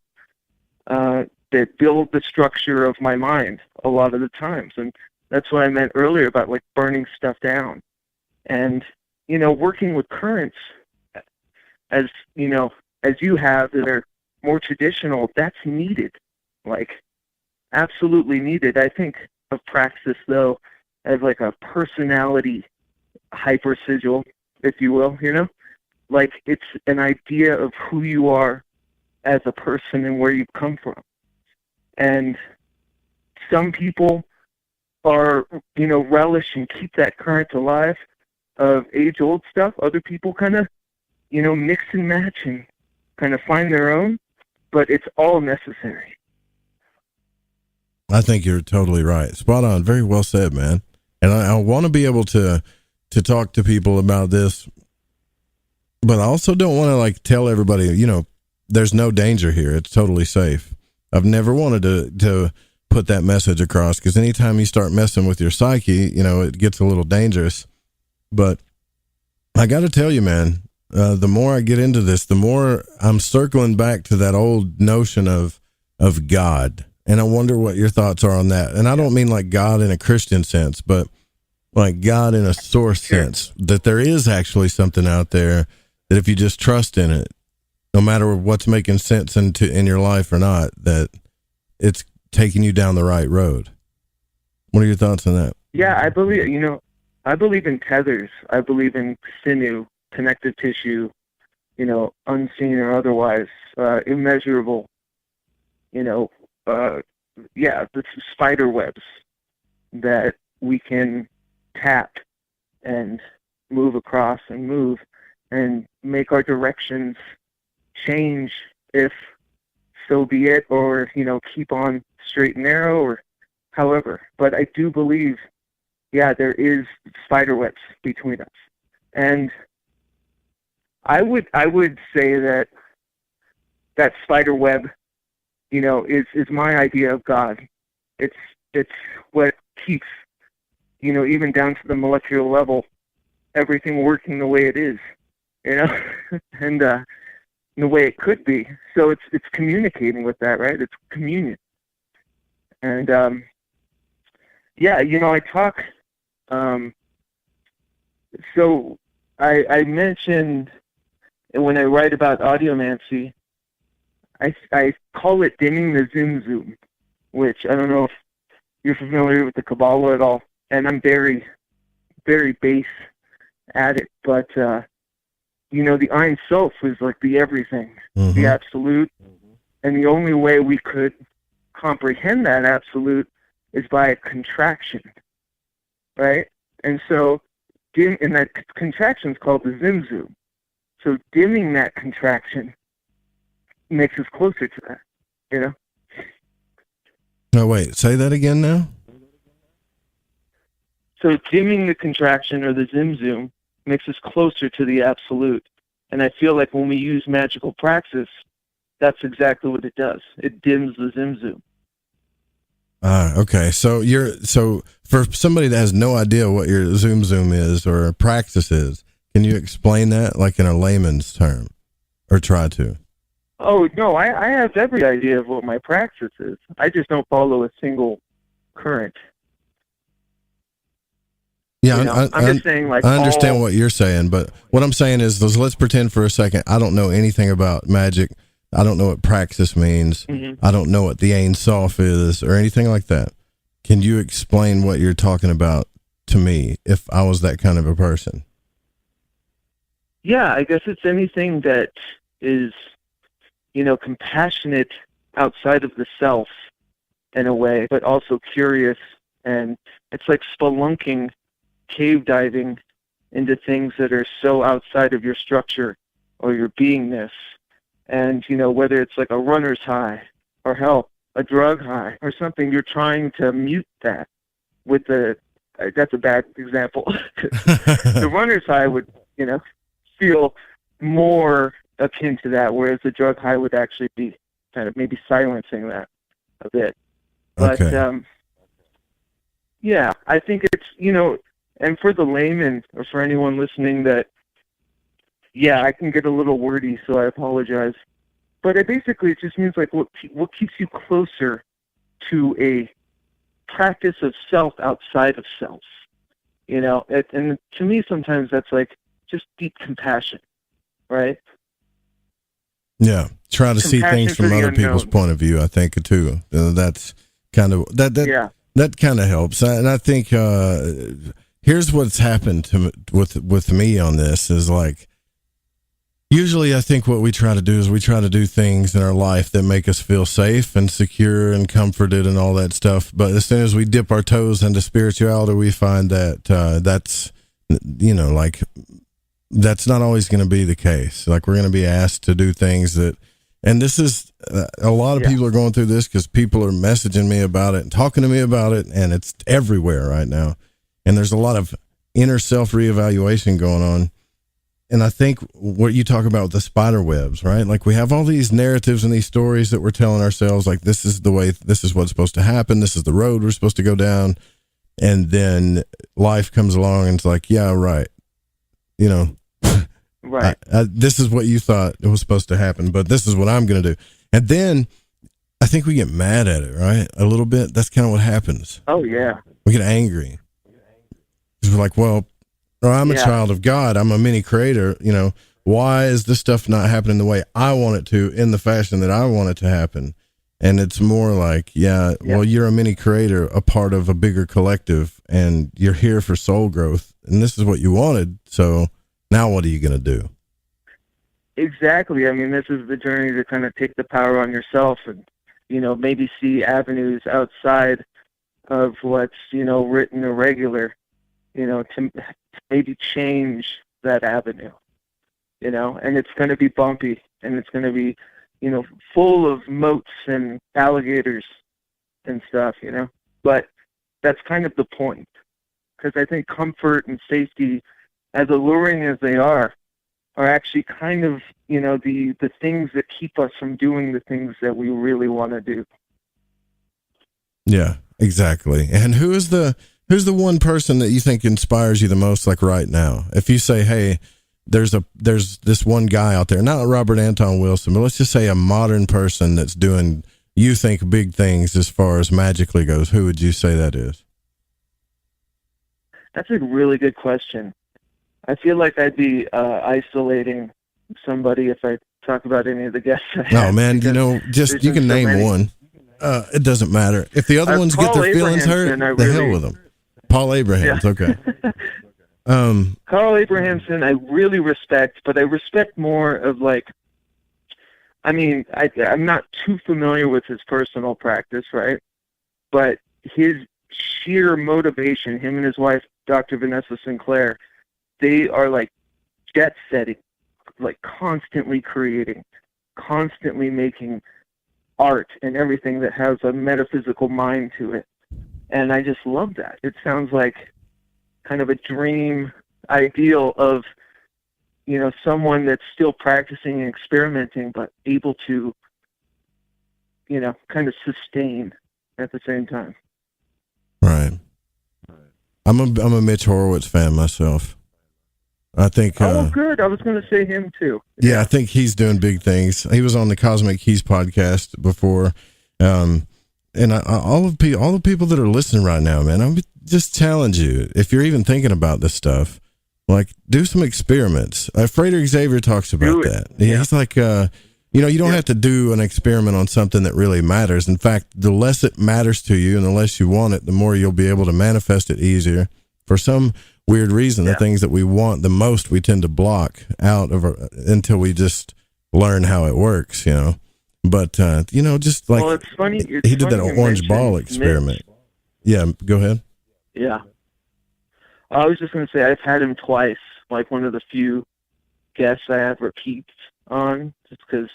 build the structure of my mind a lot of the times. And that's what I meant earlier about like burning stuff down, and working with currents, as you have, that are more traditional. That's needed, like absolutely needed. I think of praxis though as like a personality hypersigil, if you will. Like it's an idea of who you are as a person and where you've come from. And some people are, relish and keep that current alive of age-old stuff. Other people kind of, mix and match and kind of find their own, but it's all necessary. I think you're totally right. Spot on. Very well said, man. And I want to be able to talk to people about this, but I also don't want to like tell everybody, there's no danger here. It's totally safe. I've never wanted to put that message across, because anytime you start messing with your psyche, it gets a little dangerous. But I got to tell you, man, the more I get into this, the more I'm circling back to that old notion of God. And I wonder what your thoughts are on that. And I don't mean like God in a Christian sense, but like God in a source sense, that there is actually something out there that if you just trust in it, no matter what's making sense in your life or not, that it's taking you down the right road. What are your thoughts on that? Yeah, I believe in tethers. I believe in sinew, connective tissue, unseen or otherwise, immeasurable, the spider webs that we can tap and move across and make our directions change, if so be it, or keep on straight and narrow, or however. But I do believe, there is spider webs between us, and I would say that spider web, is my idea of God. It's what keeps, even down to the molecular level, everything working the way it is, and the way it could be. So it's communicating with that, right? It's communion. And I talk. So I mentioned when I write about audiomancy, I call it dimming the zoom, which I don't know if you're familiar with the Kabbalah at all, and I'm very, very base at it, but the Ein Sof is like the everything, the absolute, And the only way we could comprehend that absolute is by a contraction, right? And so, and that contraction is called the Zimzoom. So dimming that contraction makes us closer to that, you know? No, wait, say that again now? So dimming the contraction or the Zimzoom makes us closer to the absolute. And I feel like when we use magical praxis, that's exactly what it does. It dims the Zimzoom. Okay. So for somebody that has no idea what your Zoom is or praxis is, can you explain that like in a layman's term, or try to? Oh, no, I have every idea of what my praxis is. I just don't follow a single current. Yeah, you know, I'm just saying, like, I understand what you're saying, but what I'm saying is, let's pretend for a second I don't know anything about magic. I don't know what praxis means. Mm-hmm. I don't know what the Ein Sof is or anything like that. Can you explain what you're talking about to me if I was that kind of a person? Yeah, I guess it's anything that is, you know, compassionate outside of the self in a way, but also curious. And it's like spelunking, cave diving into things that are so outside of your structure or your beingness. And, you know, whether it's like a runner's high or hell, a drug high or something, you're trying to mute that with that's a bad example. The runner's high would, you know, feel more akin to that, whereas the drug high would actually be kind of maybe silencing that a bit. But, yeah, I think it's, you know, and for the layman or for anyone listening that, yeah, I can get a little wordy, so I apologize. But it just means like what keeps you closer to a practice of self outside of self. You know, and to me sometimes that's like just deep compassion, right? Yeah, try to see things from other people's point of view. I think too. That's kind of that kind of helps, and I think here's what's happened to with me on this is like. Usually I think what we try to do is we try to do things in our life that make us feel safe and secure and comforted and all that stuff. But as soon as we dip our toes into spirituality, we find that that's, you know, like that's not always going to be the case. Like we're going to be asked to do things that, and this is, a lot of people are going through this because people are messaging me about it and talking to me about it, and it's everywhere right now. And there's a lot of inner self reevaluation going on. And I think what you talk about with the spider webs, right? Like we have all these narratives and these stories that we're telling ourselves, like this is the way, this is what's supposed to happen. This is the road we're supposed to go down. And then life comes along and it's like, yeah, right. You know, right. This is what you thought it was supposed to happen, but this is what I'm going to do. And then I think we get mad at it, right? A little bit. That's kind of what happens. Oh yeah. We get angry. Because we're like, well, or I'm a child of God. I'm a mini creator. You know, why is this stuff not happening the way I want it to, in the fashion that I want it to happen? And it's more like, well, you're a mini creator, a part of a bigger collective, and you're here for soul growth. And this is what you wanted. So now what are you going to do? Exactly. I mean, this is the journey to kind of take the power on yourself and, you know, maybe see avenues outside of what's, you know, written or regular, you know, to maybe change that avenue, you know, and it's going to be bumpy and it's going to be, you know, full of moats and alligators and stuff, you know, but that's kind of the point, because I think comfort and safety, as alluring as they are actually kind of, you know, the things that keep us from doing the things that we really want to do. Yeah, exactly. And who's the one person that you think inspires you the most, like right now? If you say, hey, there's this one guy out there, not Robert Anton Wilson, but let's just say a modern person that's doing, you think, big things as far as magically goes, who would you say that is? That's a really good question. I feel like I'd be isolating somebody if I talk about any of the guests. No, man, you know, just you can name one. It doesn't matter. If the other ones get their feelings hurt, the hell with them. Paul Abrahams, okay. Carl Abrahamson, I really respect, but I respect more of like, I mean, I'm not too familiar with his personal practice, right? But his sheer motivation, him and his wife, Dr. Vanessa Sinclair, they are like jet setting, like constantly creating, constantly making art and everything that has a metaphysical mind to it. And I just love that. It sounds like kind of a dream ideal of, you know, someone that's still practicing and experimenting, but able to, you know, kind of sustain at the same time. Right. I'm a Mitch Horowitz fan myself. I think. Oh, good. I was going to say him too. Yeah, I think he's doing big things. He was on the Cosmic Keys podcast before, and all the people that are listening right now, man, I'm just challenge you, if you're even thinking about this stuff, like do some experiments. Frater Xavier talks about that. Yeah. He's like, you know, you don't have to do an experiment on something that really matters. In fact, the less it matters to you and the less you want it, the more you'll be able to manifest it easier. For some weird reason, the things that we want the most, we tend to block out of until we just learn how it works, you know. But, you know, just like, well, it's funny. He did that orange ball experiment. Mitch. Yeah, go ahead. Yeah. I was just going to say, I've had him twice, like one of the few guests I have repeats on, just because,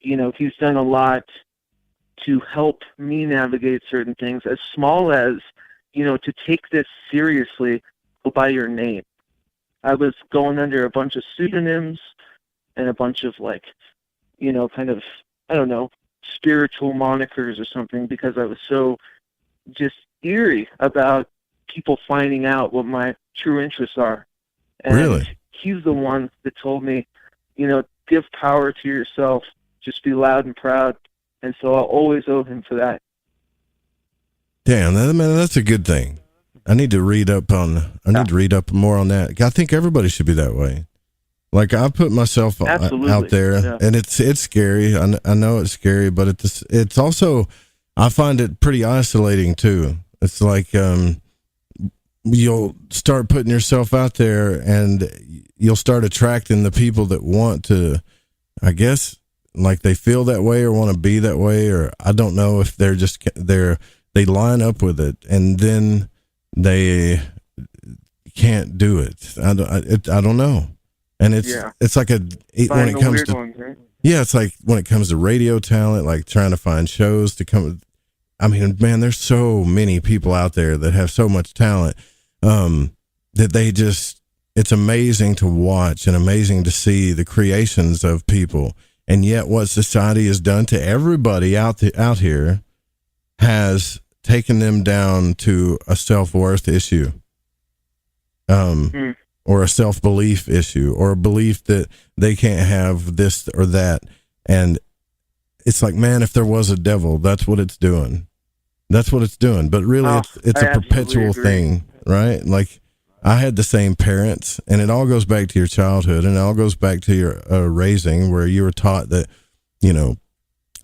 you know, he's done a lot to help me navigate certain things, as small as, you know, to take this seriously, go by your name. I was going under a bunch of pseudonyms and a bunch of, like, you know, kind of, I don't know, spiritual monikers or something, because I was so just eerie about people finding out what my true interests are. And really? He's the one that told me, you know, give power to yourself, just be loud and proud. And so I'll always owe him for that. Damn, man, that's a good thing. I need to read up more on that. I think everybody should be that way. Like, I put myself out there, and it's scary. I know it's scary, but it's also, I find it pretty isolating too. It's like, you'll start putting yourself out there, and you'll start attracting the people that want to, I guess, like they feel that way or want to be that way, or I don't know if they line up with it, and then they can't do it. I don't know. And it's like when it comes to ones, right? Yeah, it's like when it comes to radio talent, like trying to find shows to come. I mean, man, there's so many people out there that have so much talent that they just, it's amazing to watch and amazing to see the creations of people. And yet what society has done to everybody out here has taken them down to a self-worth issue. Or a self-belief issue, or a belief that they can't have this or that. And it's like, man, if there was a devil, that's what it's doing. That's what it's doing. But really, it's a perpetual thing, right? Like, I had the same parents, and it all goes back to your childhood, and it all goes back to your raising, where you were taught that, you know,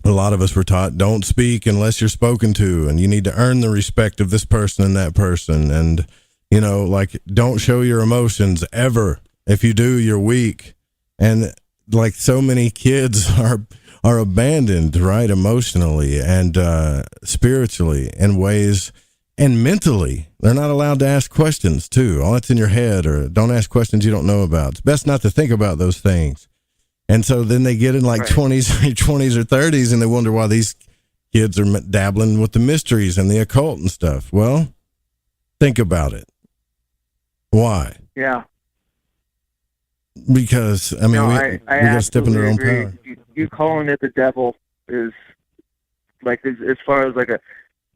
a lot of us were taught, don't speak unless you're spoken to, and you need to earn the respect of this person and that person, and you know, like, don't show your emotions ever. If you do, you're weak. And like, so many kids are abandoned, right? Emotionally and spiritually in ways, and mentally. They're not allowed to ask questions too. All that's in your head, or don't ask questions you don't know about. It's best not to think about those things. And so then they get in like 20s or 30s, and they wonder why these kids are dabbling with the mysteries and the occult and stuff. Well, think about it. Why? Yeah. Because, I mean, we got to step in their own power. You calling it the devil is, like, as far as like a,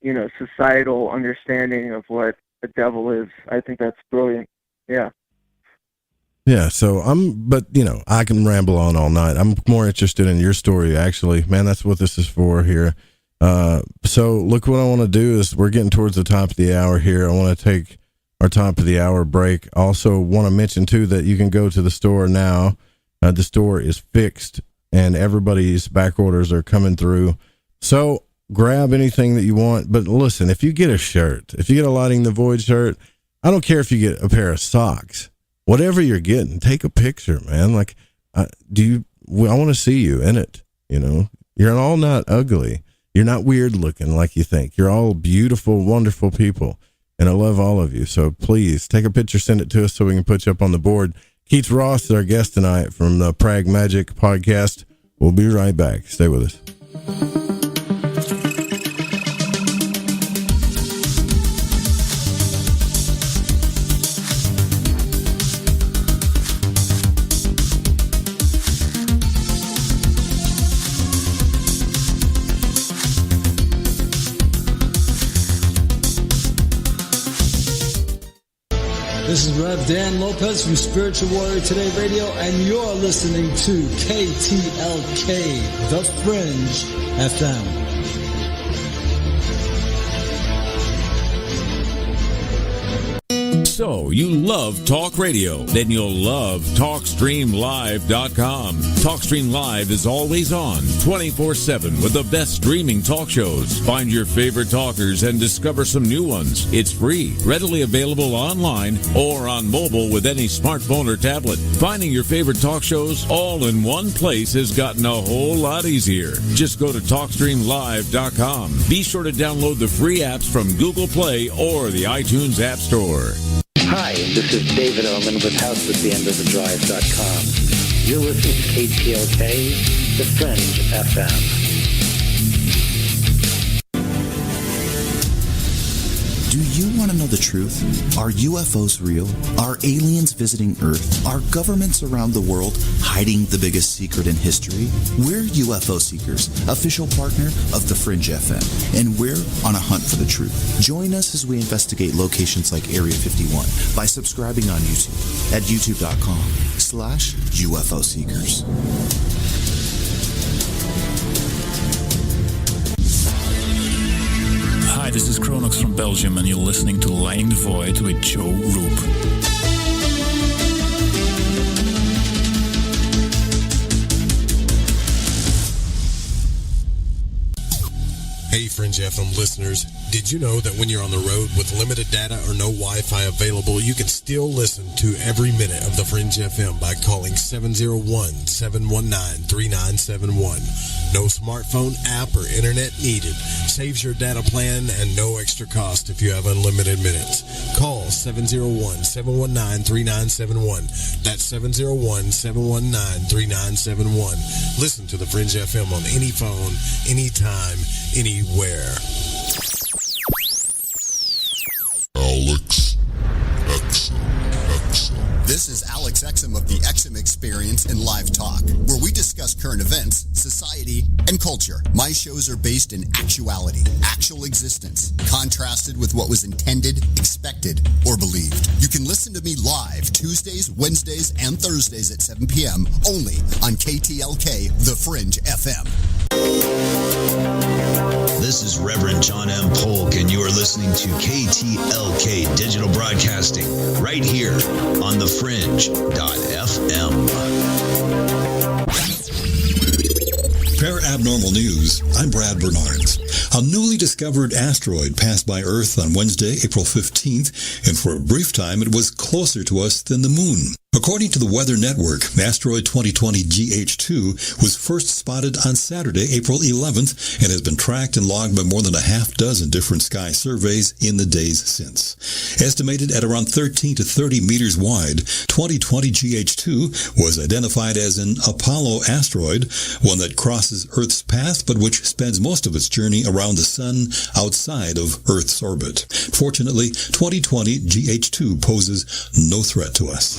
you know, societal understanding of what a devil is, I think that's brilliant. Yeah. Yeah, so but, you know, I can ramble on all night. I'm more interested in your story, actually. Man, that's what this is for here. So, look, what I want to do is, we're getting towards the top of the hour here. I want to take our top of the hour break. Also want to mention too that you can go to the store now. The store is fixed, and everybody's back orders are coming through. So grab anything that you want. But listen, if you get a shirt, if you get a Lighting the Void shirt, I don't care if you get a pair of socks, whatever you're getting, take a picture, man. Like, I want to see you in it. You know, you're all not ugly. You're not weird looking like you think. You're all beautiful, wonderful people. And I love all of you. So please take a picture, send it to us so we can put you up on the board. Keats Ross is our guest tonight from the PRAGMAGICK podcast. We'll be right back. Stay with us. This is Rev Dan Lopez from Spiritual Warrior Today Radio, and you're listening to KTLK, The Fringe FM. So, you love talk radio? Then you'll love TalkStreamLive.com. TalkStream Live is always on, 24/7, with the best streaming talk shows. Find your favorite talkers and discover some new ones. It's free, readily available online or on mobile with any smartphone or tablet. Finding your favorite talk shows all in one place has gotten a whole lot easier. Just go to TalkStreamLive.com. Be sure to download the free apps from Google Play or the iTunes App Store. Hi, this is David Oman with HouseAtTheEndOfTheDrive.com. You're listening to KTLK, The Fringe FM. Do you want to know the truth? Are UFOs real? Are aliens visiting Earth? Are governments around the world hiding the biggest secret in history? We're UFO Seekers, official partner of The Fringe FM, and we're on a hunt for the truth. Join us as we investigate locations like Area 51 by subscribing on YouTube at youtube.com/UFO Seekers. Hi, this is Kronox from Belgium, and you're listening to Lighting the Void with Joe Roop. Hey, Fringe FM listeners. Did you know that when you're on the road with limited data or no Wi-Fi available, you can still listen to every minute of the Fringe FM by calling 701-719-3971. No smartphone app or internet needed. Saves your data plan and no extra cost if you have unlimited minutes. Call 701-719-3971. That's 701-719-3971. Listen to the Fringe FM on any phone, anytime, anywhere. Alex Exum. This is Alex Exum of the Exum Experience in Live Talk, where we discuss current events, society, and culture. My shows are based in actuality, actual existence, contrasted with what was intended, expected, or believed. You can listen to me live Tuesdays, Wednesdays, and Thursdays at 7 p.m. only on KTLK, The Fringe FM. This is Reverend John M. Polk, and you are listening to KTLK Digital Broadcasting right here on the Fringe.fm. Abnormal News, I'm Brad Bernards. A newly discovered asteroid passed by Earth on Wednesday, April 15th, and for a brief time it was closer to us than the moon. According to the Weather Network, asteroid 2020 GH2 was first spotted on Saturday, April 11th, and has been tracked and logged by more than a half dozen different sky surveys in the days since. Estimated at around 13 to 30 meters wide, 2020 GH2 was identified as an Apollo asteroid, one that crosses Earth's path but which spends most of its journey around the Sun outside of Earth's orbit. Fortunately, 2020 GH2 poses no threat to us.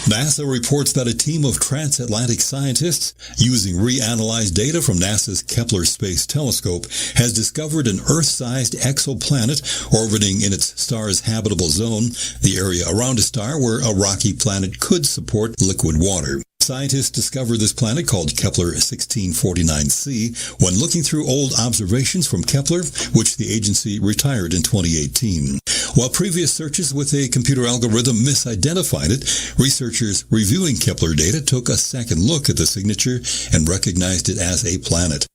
NASA reports that a team of transatlantic scientists, using reanalyzed data from NASA's Kepler Space Telescope, has discovered an Earth-sized exoplanet orbiting in its star's habitable zone, the area around a star where a rocky planet could support liquid water. Scientists discovered this planet, called Kepler 1649c, when looking through old observations from Kepler, which the agency retired in 2018. While previous searches with a computer algorithm misidentified it, researchers reviewing Kepler data took a second look at the signature and recognized it as a planet.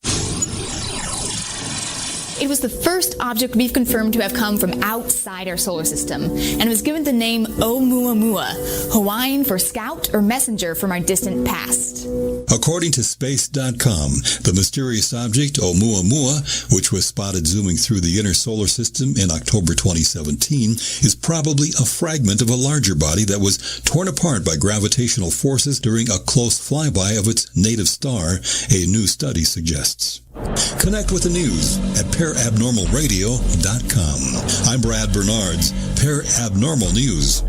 It was the first object we've confirmed to have come from outside our solar system, and was given the name Oumuamua, Hawaiian for scout or messenger from our distant past. According to Space.com, the mysterious object Oumuamua, which was spotted zooming through the inner solar system in October 2017, is probably a fragment of a larger body that was torn apart by gravitational forces during a close flyby of its native star, a new study suggests. Connect with the news at parabnormalradio.com. I'm Brad Bernards, Parabnormal News.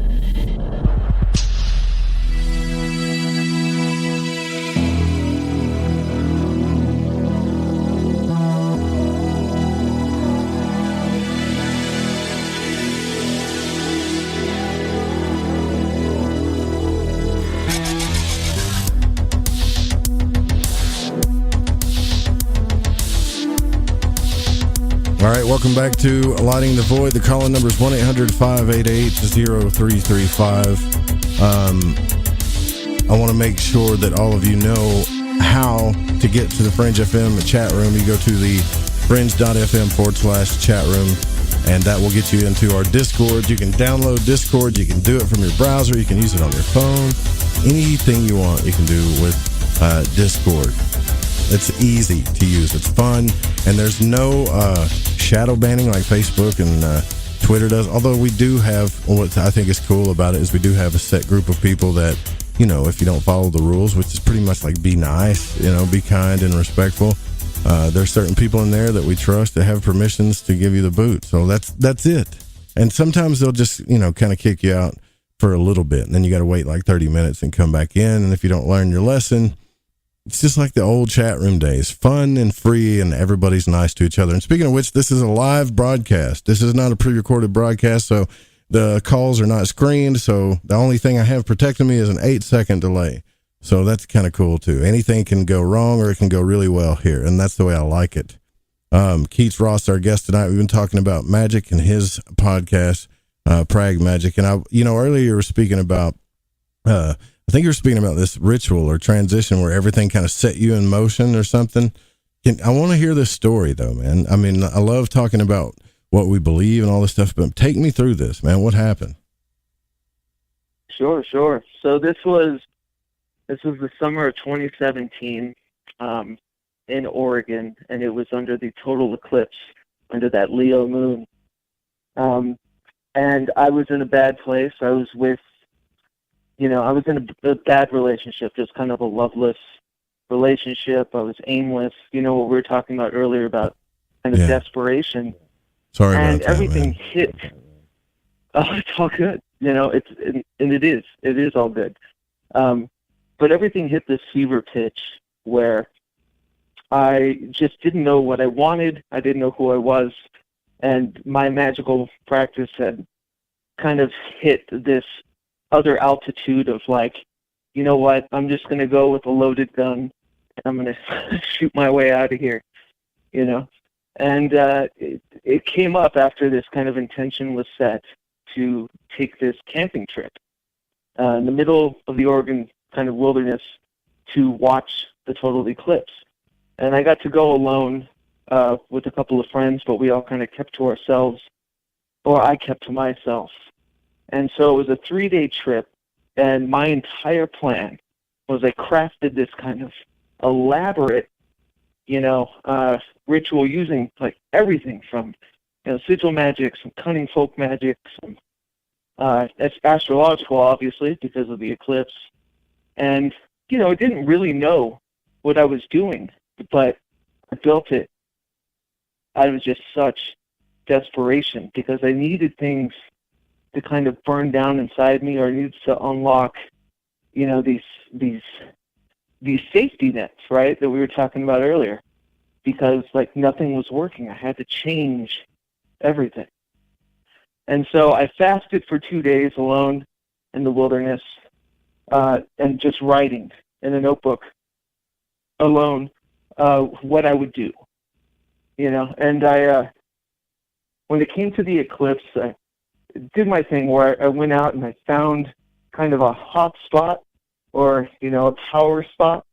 All right, welcome back to Lighting the Void. The call-in number is 1-800-588-0335. I want to make sure that all of you know how to get to the Fringe FM chat room. You go to the fringe.fm/chat room, and that will get you into our Discord. You can download Discord. You can do it from your browser. You can use it on your phone. Anything you want, you can do with Discord. It's easy to use. It's fun, and there's no shadow banning like Facebook and Twitter does. Although we do have, what I think is cool about it is we do have a set group of people that, you know, if you don't follow the rules, which is pretty much like be nice, you know, be kind and respectful. There's certain people in there that we trust that have permissions to give you the boot. So that's it. And sometimes they'll just, you know, kind of kick you out for a little bit, and then you got to wait like 30 minutes and come back in. And if you don't learn your lesson, it's just like the old chat room days, fun and free, and everybody's nice to each other. And speaking of which, this is a live broadcast. This is not a pre-recorded broadcast, so the calls are not screened. So the only thing I have protecting me is an 8-second delay. So that's kind of cool too. Anything can go wrong or it can go really well here, and that's the way I like it. Keats Ross, our guest tonight. We've been talking about Magick and his podcast, PRAGMAGICK. And earlier you were speaking about, I think you were speaking about this ritual or transition where everything kind of set you in motion or something. I want to hear this story though, man. I mean, I love talking about what we believe and all this stuff, but take me through this, man. What happened? Sure. So this was the summer of 2017 in Oregon, and it was under the total eclipse, under that Leo moon. And I was in a bad place. I was in a bad relationship, just kind of a loveless relationship. I was aimless. You know what we were talking about earlier about kind of desperation. Sorry about that, and everything man. hit. Oh, it's all good. You know, it is all good. But everything hit this fever pitch where I just didn't know what I wanted. I didn't know who I was. And my magical practice had kind of hit this other altitude of like, you know what, I'm just going to go with a loaded gun and I'm going to shoot my way out of here, you know. And it came up after this kind of intention was set to take this camping trip in the middle of the Oregon kind of wilderness to watch the total eclipse. And I got to go alone with a couple of friends, but we all kind of kept to ourselves, or I kept to myself. And so it was a 3-day trip, and my entire plan was I crafted this kind of elaborate, ritual using like everything from, sigil magic, some cunning folk magic, some that's astrological, obviously, because of the eclipse. And, I didn't really know what I was doing, but I built it out of just such desperation because I needed things to kind of burn down inside me, or needs to unlock, these safety nets, right, that we were talking about earlier, because like nothing was working. I had to change everything. And so I fasted for 2 days alone in the wilderness, and just writing in a notebook alone what I would do, and I when it came to the eclipse, I did my thing where I went out and I found kind of a hot spot, or, a power spot,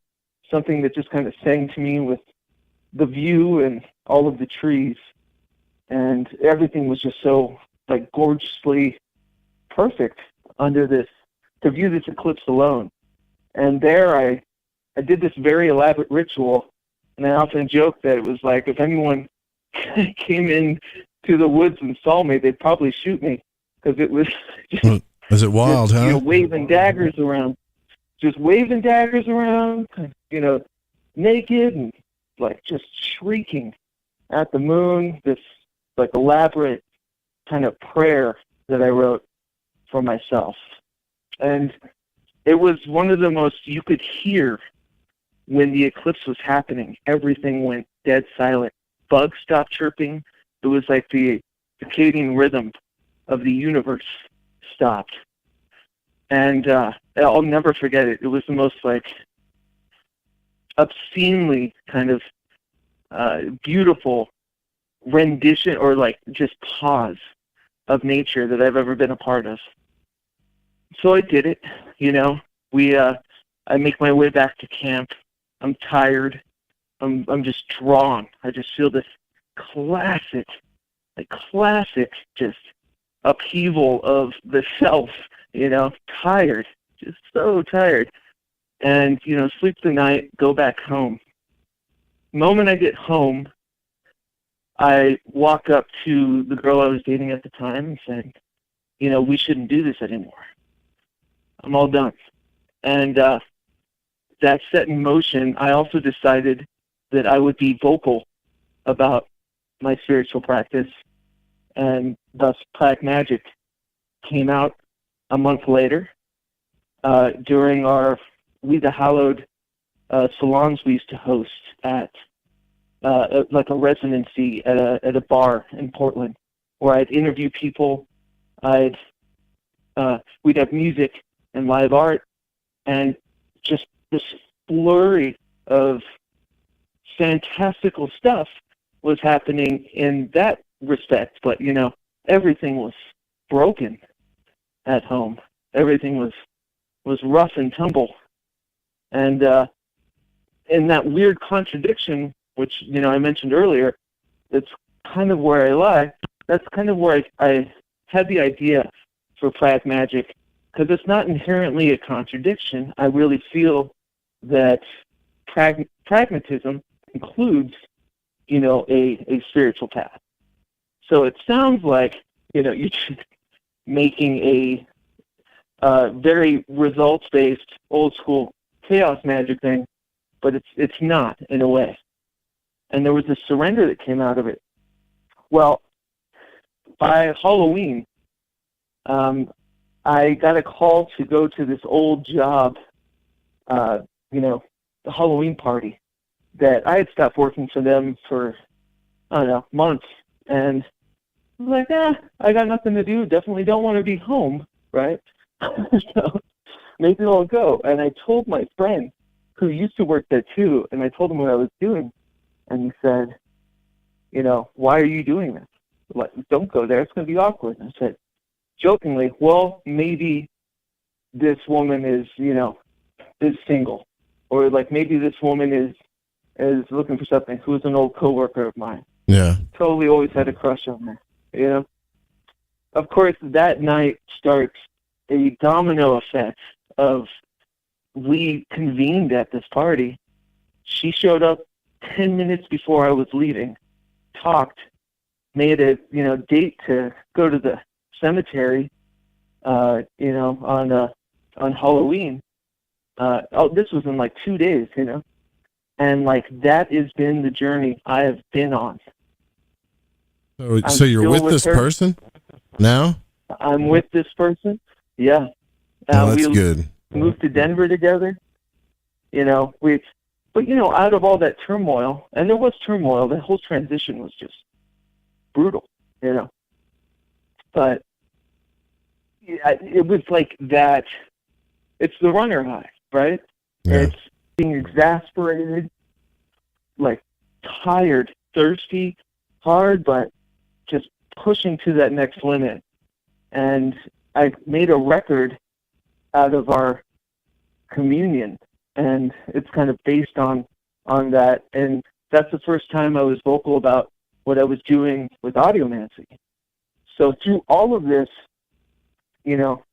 something that just kind of sang to me with the view and all of the trees. and everything was just so like gorgeously perfect under this, to view this eclipse alone. And there I did this very elaborate ritual, and I often joke that it was like if anyone came in to the woods and saw me, they'd probably shoot me, because it was just, was it wild, just, huh? You know, waving daggers around, you know, naked and like just shrieking at the moon, this like elaborate kind of prayer that I wrote for myself. And it was one of the most, you could hear when the eclipse was happening, everything went dead silent. Bugs stopped chirping. It was like the circadian rhythm of the universe stopped. And I'll never forget it. It was the most like obscenely kind of beautiful rendition, or like just pause of nature that I've ever been a part of. So I did it, you know. I make my way back to camp. I'm tired. I'm just drawn. I just feel this classic just upheaval of the self, you know, tired, just so tired. And, you know, sleep the night, go back home. The moment I get home, I walk up to the girl I was dating at the time and said, you know, we shouldn't do this anymore. I'm all done. And that set in motion, I also decided that I would be vocal about my spiritual practice, and thus PRAGMAGICK came out a month later during our We the Hallowed salons we used to host at like a residency at a bar in Portland, where I'd interview people. We'd have music and live art, and just this flurry of fantastical stuff was happening in that respect. But, you know, everything was broken at home. Everything was rough and tumble. And in that weird contradiction, which, you know, I mentioned earlier, that's kind of where I lie. That's kind of where I had the idea for PRAGMAGICK, because it's not inherently a contradiction. I really feel that pragmatism includes, you know, a spiritual path. So it sounds like, you know, you're just making a very results-based, old-school chaos magic thing, but it's not, in a way. And there was a surrender that came out of it. Well, by Halloween, I got a call to go to this old job, you know, the Halloween party that I had stopped working for them for, I don't know, months. And I was like, I got nothing to do. Definitely don't want to be home, right? So maybe I'll go. And I told my friend, who used to work there too, and I told him what I was doing. And he said, you know, why are you doing this? Like, don't go there. It's going to be awkward. And I said, jokingly, well, maybe this woman is, you know, is single. Or like maybe this woman is looking for something, who's an old coworker of mine. Yeah. Totally always had a crush on her, you know. Of course, that night starts a domino effect of, we convened at this party. She showed up 10 minutes before I was leaving, talked, made a, you know, date to go to the cemetery, you know, on Halloween. This was in like 2 days, you know. And like that has been the journey I have been on. So you're with this person now? I'm with this person. Yeah. Oh, that's we good. Moved to Denver together. You know, but you know, out of all that turmoil, and there was turmoil, the whole transition was just brutal, you know. But it was like that. It's the runner high, right? Yeah. It's being exasperated, like tired, thirsty, hard, but just pushing to that next limit. And I made a record out of our communion, and it's kind of based on that. And that's the first time I was vocal about what I was doing with audiomancy. So through all of this, you know,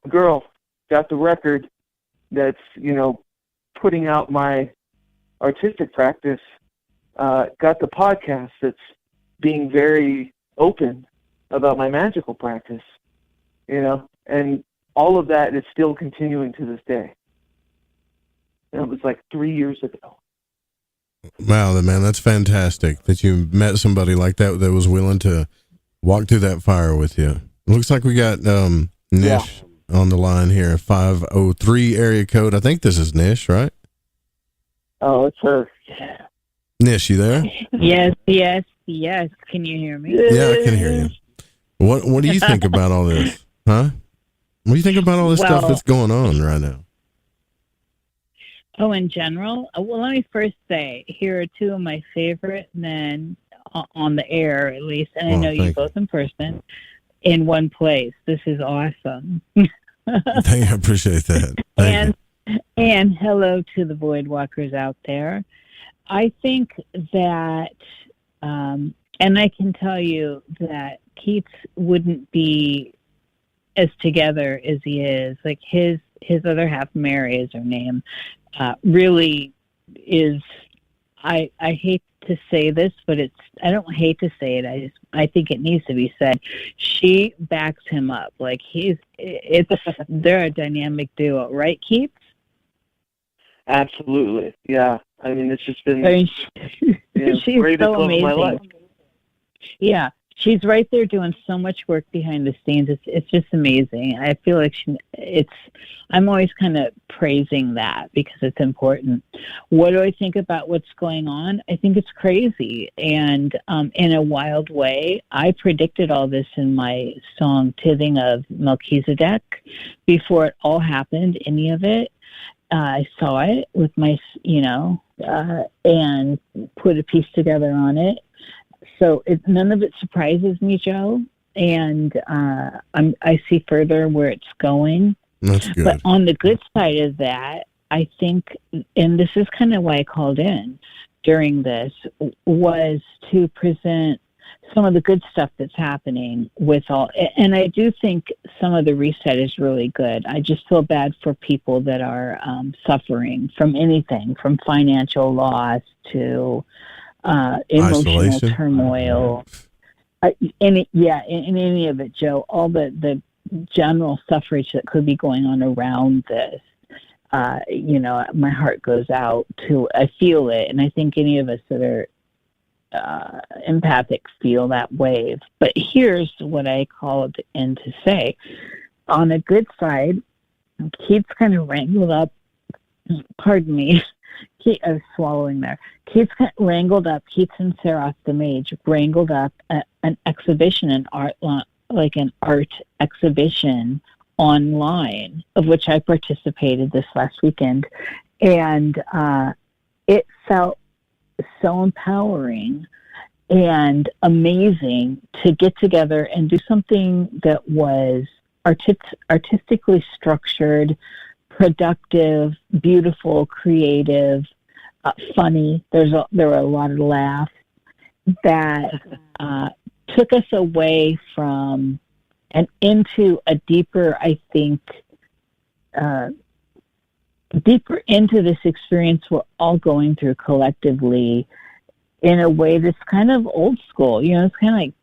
girl got the record that's, you know, putting out my artistic practice, got the podcast that's being very open about my magical practice, you know, and all of that is still continuing to this day. And it was like 3 years ago. Wow, man, that's fantastic that you met somebody like that that was willing to walk through that fire with you. It looks like we got NIISH on the line here, 503 area code. I think this is NIISH, right? Oh, it's her. Yeah. NIISH, you there? Yes. Can you hear me? Yeah, I can hear you. What do you think about all this? Huh? What do you think about all this stuff that's going on right now? Oh, in general? Well, let me first say, here are two of my favorite men on the air, at least, and I know you both in person, in one place. This is awesome. I appreciate that. And hello to the void walkers out there. I think that, and I can tell you that Keats wouldn't be as together as he is. Like his other half, Mary is her name, really is, I hate to say this, but I don't hate to say it. I think it needs to be said. She backs him up. Like they're a dynamic duo, right, Keats? Absolutely. Yeah. I mean, it's just been she's so amazing. My life. Yeah. She's right there doing so much work behind the scenes. It's just amazing. I feel like I'm always kind of praising that because it's important. What do I think about what's going on? I think it's crazy. And in a wild way, I predicted all this in my song, Tithing of Melchizedek, before it all happened, any of it. I saw it with my, and put a piece together on it. So none of it surprises me, Joe, and I see further where it's going. That's good. But on the good side of that, I think, and this is kind of why I called in during this, was to present some of the good stuff that's happening with all, and I do think some of the reset is really good. I just feel bad for people that are suffering from anything, from financial loss to emotional isolation, turmoil, in any of it, Joe, all the general suffrage that could be going on around this, my heart goes out to, I feel it, and I think any of us that are empathic feel that wave. But here's what I called in to say. On a good side, Keats kind of wrangled up, pardon me, I was swallowing there. Keats and Seraph the Mage wrangled up an exhibition, an art exhibition online, of which I participated this last weekend. And it felt so empowering and amazing to get together and do something that was artistically structured, productive, beautiful, creative, funny. There were a lot of laughs that took us away from and into a deeper, I think, deeper into this experience we're all going through collectively in a way that's kind of old school. It's kind of like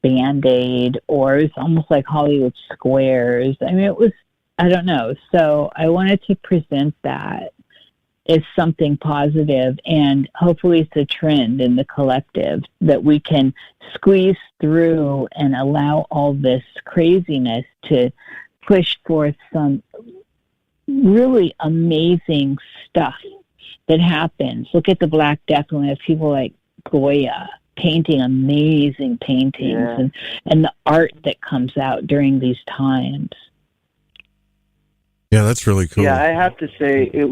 Band-Aid, or it's almost like Hollywood Squares. I mean, it was, I don't know. So I wanted to present that as something positive, and hopefully it's a trend in the collective that we can squeeze through and allow all this craziness to push forth some really amazing stuff that happens. Look at the Black Death, and we have people like Goya painting amazing paintings, and the art that comes out during these times. Yeah, that's really cool. Yeah, I have to say it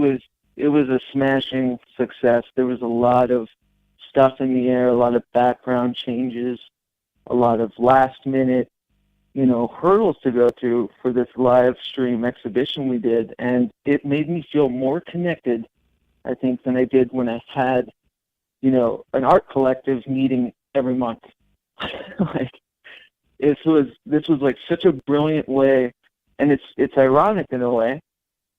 was a smashing success. There was a lot of stuff in the air, a lot of background changes, a lot of last minute, hurdles to go through for this live stream exhibition we did, and it made me feel more connected, I think, than I did when I had, an art collective meeting every month. Like, this was like such a brilliant way, and it's ironic in a way,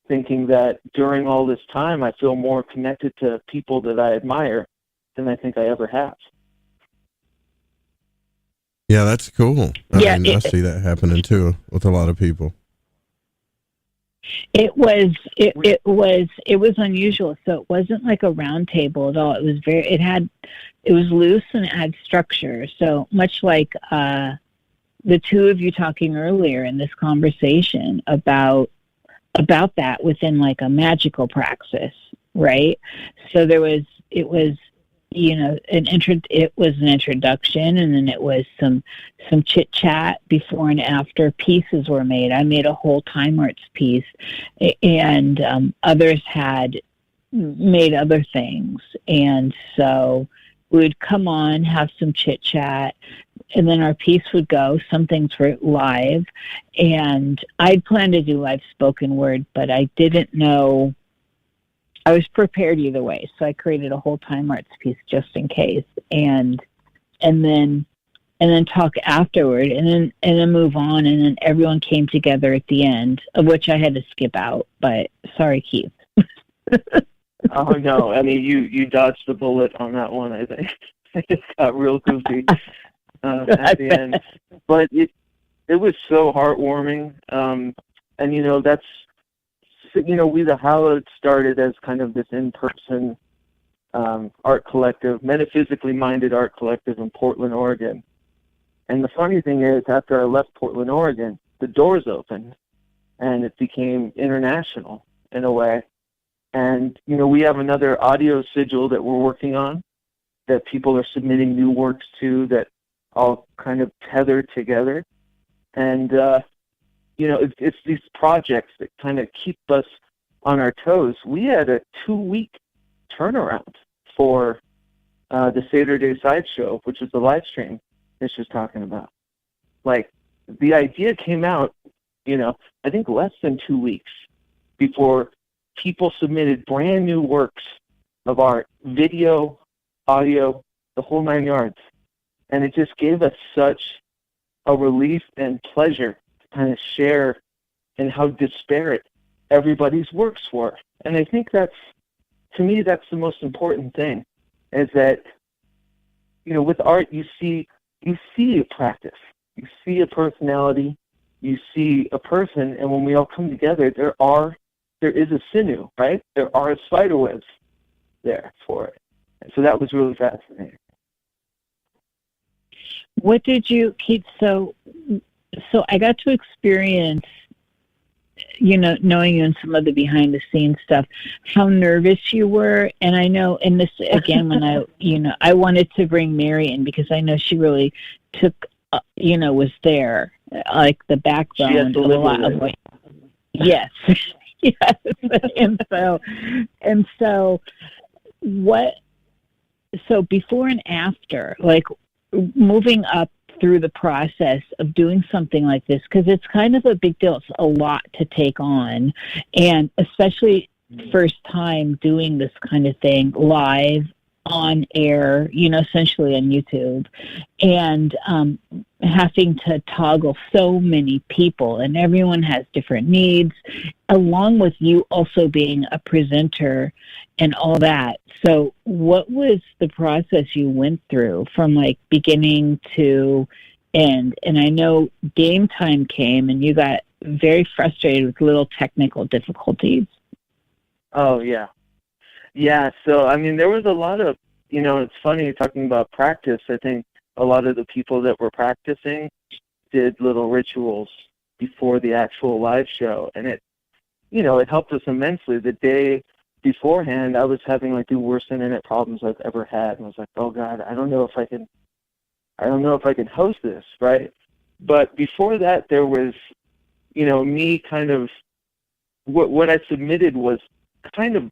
thinking that during all this time I feel more connected to people that I admire than I think I ever have. Yeah, that's cool. I mean, I see that happening too with a lot of people. It was unusual. So it wasn't like a round table at all. It was it was loose and it had structure. So much like the two of you talking earlier in this conversation about that within like a magical praxis, right? So it was an introduction, and then it was some chit chat before and after. Pieces were made. I made a whole time arts piece, and others had made other things. And so we would come on, have some chit chat, and then our piece would go. Some things were live, and I'd planned to do live spoken word, but I didn't know. I was prepared either way, so I created a whole time arts piece just in case, and then talk afterward, and then move on, and then everyone came together at the end, of which I had to skip out. But sorry, Keith. Oh no! I mean, you dodged the bullet on that one. I think I just got real goofy at the end, but it was so heartwarming, and that's. We, the Hallowed, started as kind of this in-person art collective, metaphysically minded art collective in Portland, Oregon. And the funny thing is, after I left Portland, Oregon, the doors opened, and it became international in a way. And, we have another audio sigil that we're working on that people are submitting new works to that all kind of tethered together. And, it's these projects that kind of keep us on our toes. We had a 2-week turnaround for the Saturday Sideshow, which is the live stream NIISH was talking about. Like, the idea came out, I think less than 2 weeks before people submitted brand new works of art, video, audio, the whole 9 yards. And it just gave us such a relief and pleasure kind of share in how disparate everybody's works were. And I think to me, that's the most important thing, is that, with art, you see a practice, you see a personality, you see a person, and when we all come together, there is a sinew, right? There are spider webs there for it. And so that was really fascinating. What did you, Keith, so I got to experience, knowing you and some of the behind the scenes stuff, how nervous you were. And I know, and this again, when I wanted to bring Mary in because I know she really took, was there, like the backbone of a lot of what, yes. Yes. And so before and after, like moving up through the process of doing something like this, because it's kind of a big deal. It's a lot to take on, and especially first time doing this kind of thing live on air, essentially on YouTube, and having to toggle so many people, and everyone has different needs, along with you also being a presenter and all that. So what was the process you went through from like beginning to end? And I know game time came and you got very frustrated with little technical difficulties. Oh, yeah. Yeah, so, I mean, there was a lot of, it's funny talking about practice. I think a lot of the people that were practicing did little rituals before the actual live show, and it helped us immensely. The day beforehand, I was having like the worst internet problems I've ever had, and I was like, oh God, I don't know if I can host this, right? But before that, there was, me kind of, what I submitted was kind of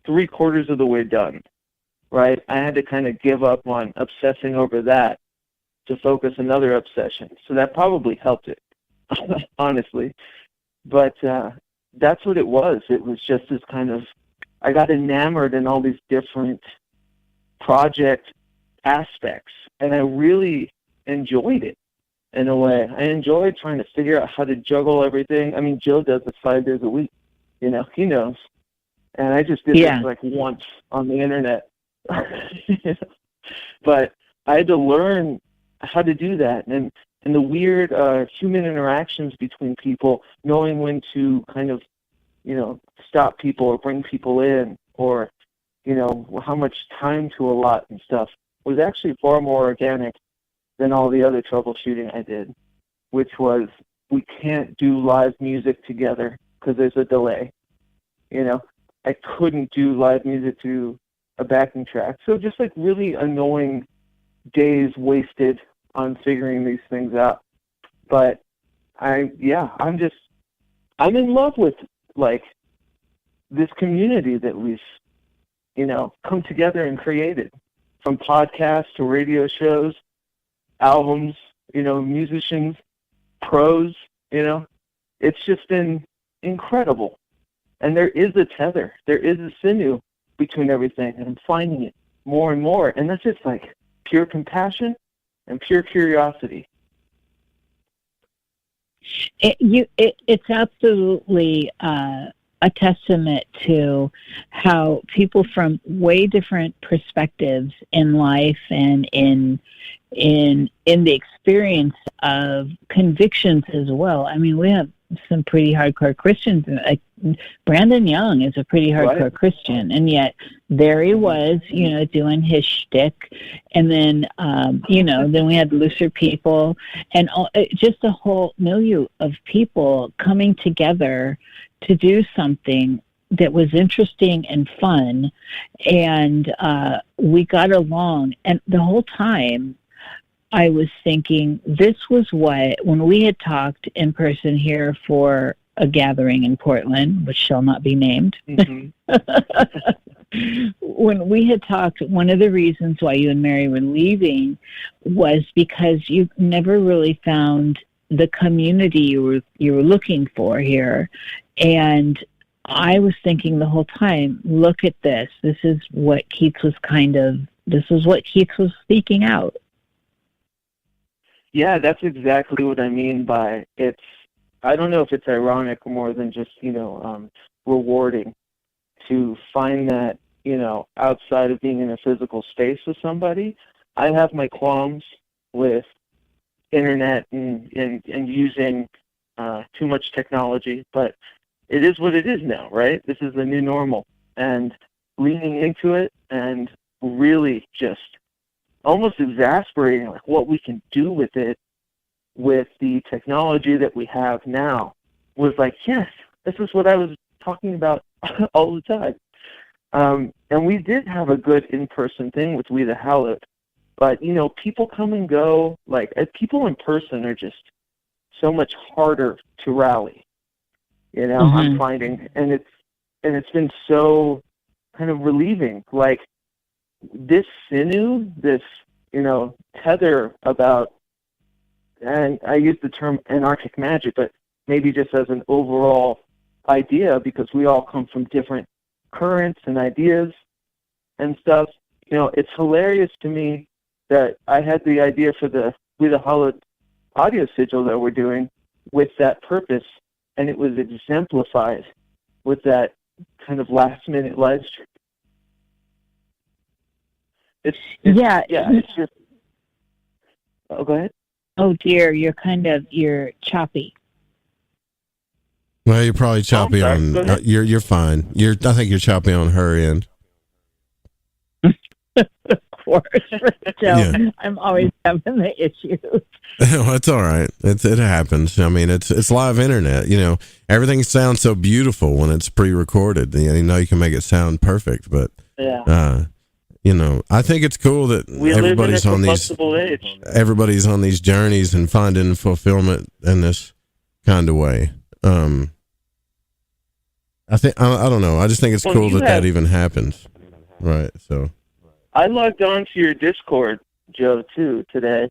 3/4 of the way done, right? I had to kind of give up on obsessing over that to focus another obsession. So that probably helped it, honestly. But that's what it was. It was just this kind of, I got enamored in all these different project aspects, and I really enjoyed it in a way. I enjoyed trying to figure out how to juggle everything. I mean, Joe does it 5 days a week. You know, he knows. And I just did this like once on the internet. But I had to learn how to do that, and the weird human interactions between people, knowing when to kind of, you know, stop people or bring people in, or, you know, how much time to allot and stuff, was actually far more organic than all the other troubleshooting I did, which was, we can't do live music together because there's a delay. You know, I couldn't do live music to a backing track. So just like really annoying days wasted on figuring these things out. But I'm in love with like this community that we've, you know, come together and created, from podcasts to radio shows, albums, you know, musicians, pros, you know. It's just been incredible. And there is a tether, there is a sinew between everything, and I'm finding it more and more. And that's just like pure compassion and pure curiosity. It's absolutely a testament to how people from way different perspectives in life and in the experience of convictions as well. I mean, we have some pretty hardcore Christians. Like Brandon Young is a pretty hardcore Christian, and yet there he was, you know, doing his shtick. And then, you know, then we had looser people, and just a whole milieu of people coming together to do something that was interesting and fun, and we got along. And the whole time I was thinking, this was what, when we had talked in person here for a gathering in Portland, which shall not be named, when we had talked, one of the reasons why you and Mary were leaving was because you never really found the community you were looking for here. And I was thinking the whole time, look at this. This is what Keats was speaking out. Yeah, that's exactly what I mean by it's. I don't know if it's ironic more than just, you know, rewarding to find that, you know, outside of being in a physical space with somebody. I have my qualms with internet and using too much technology, but it is what it is now, right? This is the new normal, and leaning into it and really just almost exasperating like what we can do with it, with the technology that we have now, was like, yes, this is what I was talking about all the time. And we did have a good in-person thing with We the Hallowed, but, you know, people come and go. Like, people in person are just so much harder to rally, you know, I'm finding. And it's been so kind of relieving. Like, this sinew, this, you know, tether about, and I use the term anarchic magic, but maybe just as an overall idea, because we all come from different currents and ideas and stuff. You know, it's hilarious to me that I had the idea for the We the Hallowed audio sigil that we're doing with that purpose, and it was exemplified with that kind of last-minute live stream. It's just. Oh, go ahead. Oh dear, you're choppy. Well, you're probably choppy on. You're fine. I think you're choppy on her end. Of course, so I'm always having the issues. Well, it's all right. It happens. I mean, it's live internet. You know, everything sounds so beautiful when it's pre-recorded. You know, you can make it sound perfect, but you know, I think it's cool that everybody's on these journeys and finding fulfillment in this kind of way. I don't know. I just think it's cool that even happens. Right. So I logged on to your Discord, Joe, too, today,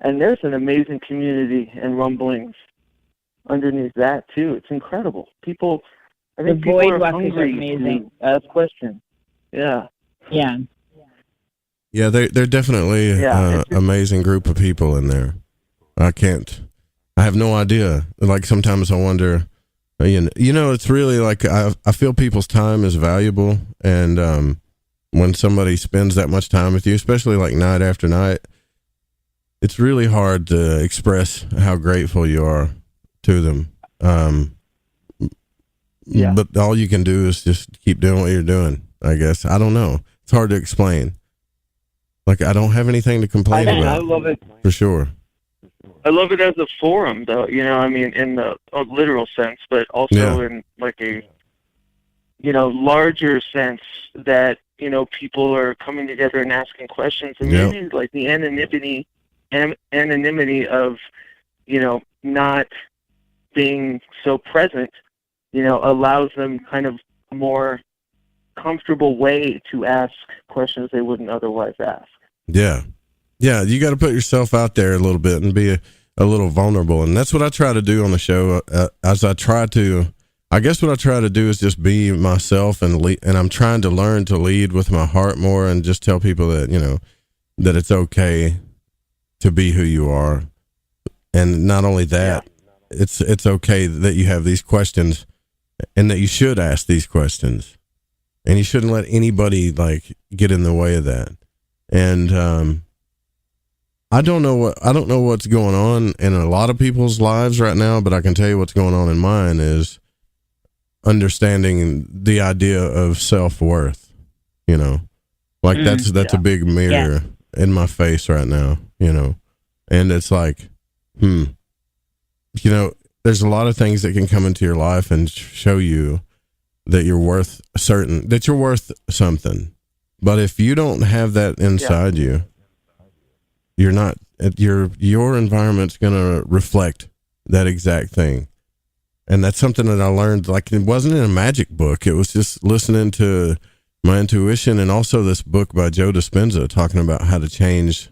and there's an amazing community and rumblings underneath that too. It's incredible. People, I think people are hungry to ask questions. Yeah. Yeah. Yeah, they're definitely amazing group of people in there. I have no idea. Like sometimes I wonder, it's really like I feel people's time is valuable, and when somebody spends that much time with you, especially like night after night, it's really hard to express how grateful you are to them. But all you can do is just keep doing what you're doing, I guess. I don't know. It's hard to explain. Like, I don't have anything to complain about. I love it. For sure. I love it as a forum, though, I mean, in the literal sense, but also in like a, larger sense that, people are coming together and asking questions, and maybe like the anonymity of, not being so present, allows them kind of a more comfortable way to ask questions they wouldn't otherwise ask. Yeah. Yeah, you got to put yourself out there a little bit and be a little vulnerable. And that's what I try to do on the show. I guess what I try to do is just be myself and I'm trying to learn to lead with my heart more and just tell people that, that it's okay to be who you are. And not only that, it's okay that you have these questions and that you should ask these questions. And you shouldn't let anybody like get in the way of that. And I don't know what's going on in a lot of people's lives right now, but I can tell you what's going on in mine is understanding the idea of self-worth, like that's a big mirror in my face right now, and it's like, there's a lot of things that can come into your life and show you that you're worth something. But if you don't have that inside you, you're not, your environment's going to reflect that exact thing. And that's something that I learned, like it wasn't in a Magick book. It was just listening to my intuition, and also this book by Joe Dispenza talking about how to change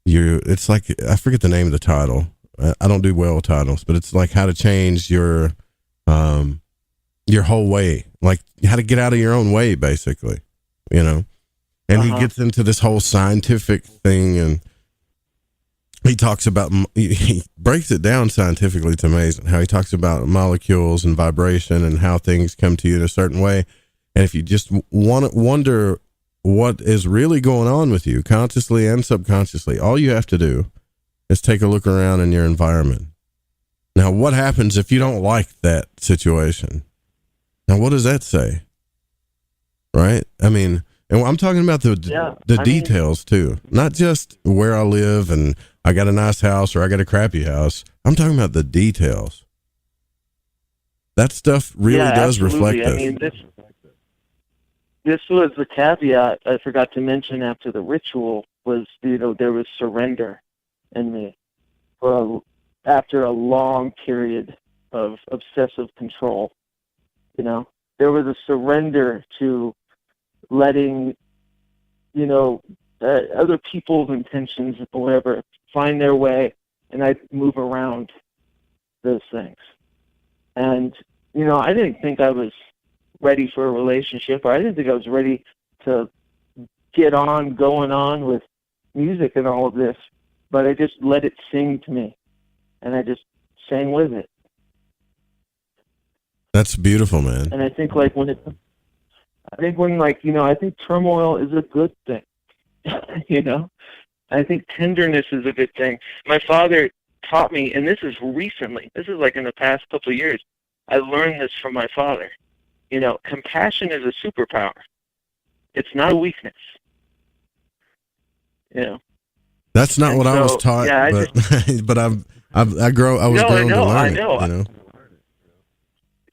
it's like, I forget the name of the title. I don't do well with titles, but it's like how to change your whole way, like how to get out of your own way, basically, and he gets into this whole scientific thing, and he talks about, he breaks it down scientifically. It's amazing how he talks about molecules and vibration and how things come to you in a certain way. And if you just wonder what is really going on with you, consciously and subconsciously, all you have to do is take a look around in your environment. Now, what happens if you don't like that situation? Now, what does that say? Right? I mean, and I'm talking about the details too, not just where I live and I got a nice house or I got a crappy house. I'm talking about the details. That stuff really does reflect this. I mean, this was the caveat I forgot to mention after the ritual was, there was surrender in me after a long period of obsessive control. There was a surrender to letting, other people's intentions or whatever find their way, and I move around those things. And, I didn't think I was ready for a relationship, or I didn't think I was ready to going on with music and all of this, but I just let it sing to me, and I just sang with it. That's beautiful, man. And I think I think turmoil is a good thing. I think tenderness is a good thing. My father taught me, and this is recently, this is like in the past couple of years, I learned this from my father. Compassion is a superpower. It's not a weakness. That's not what I was taught, but I was grown to learn it.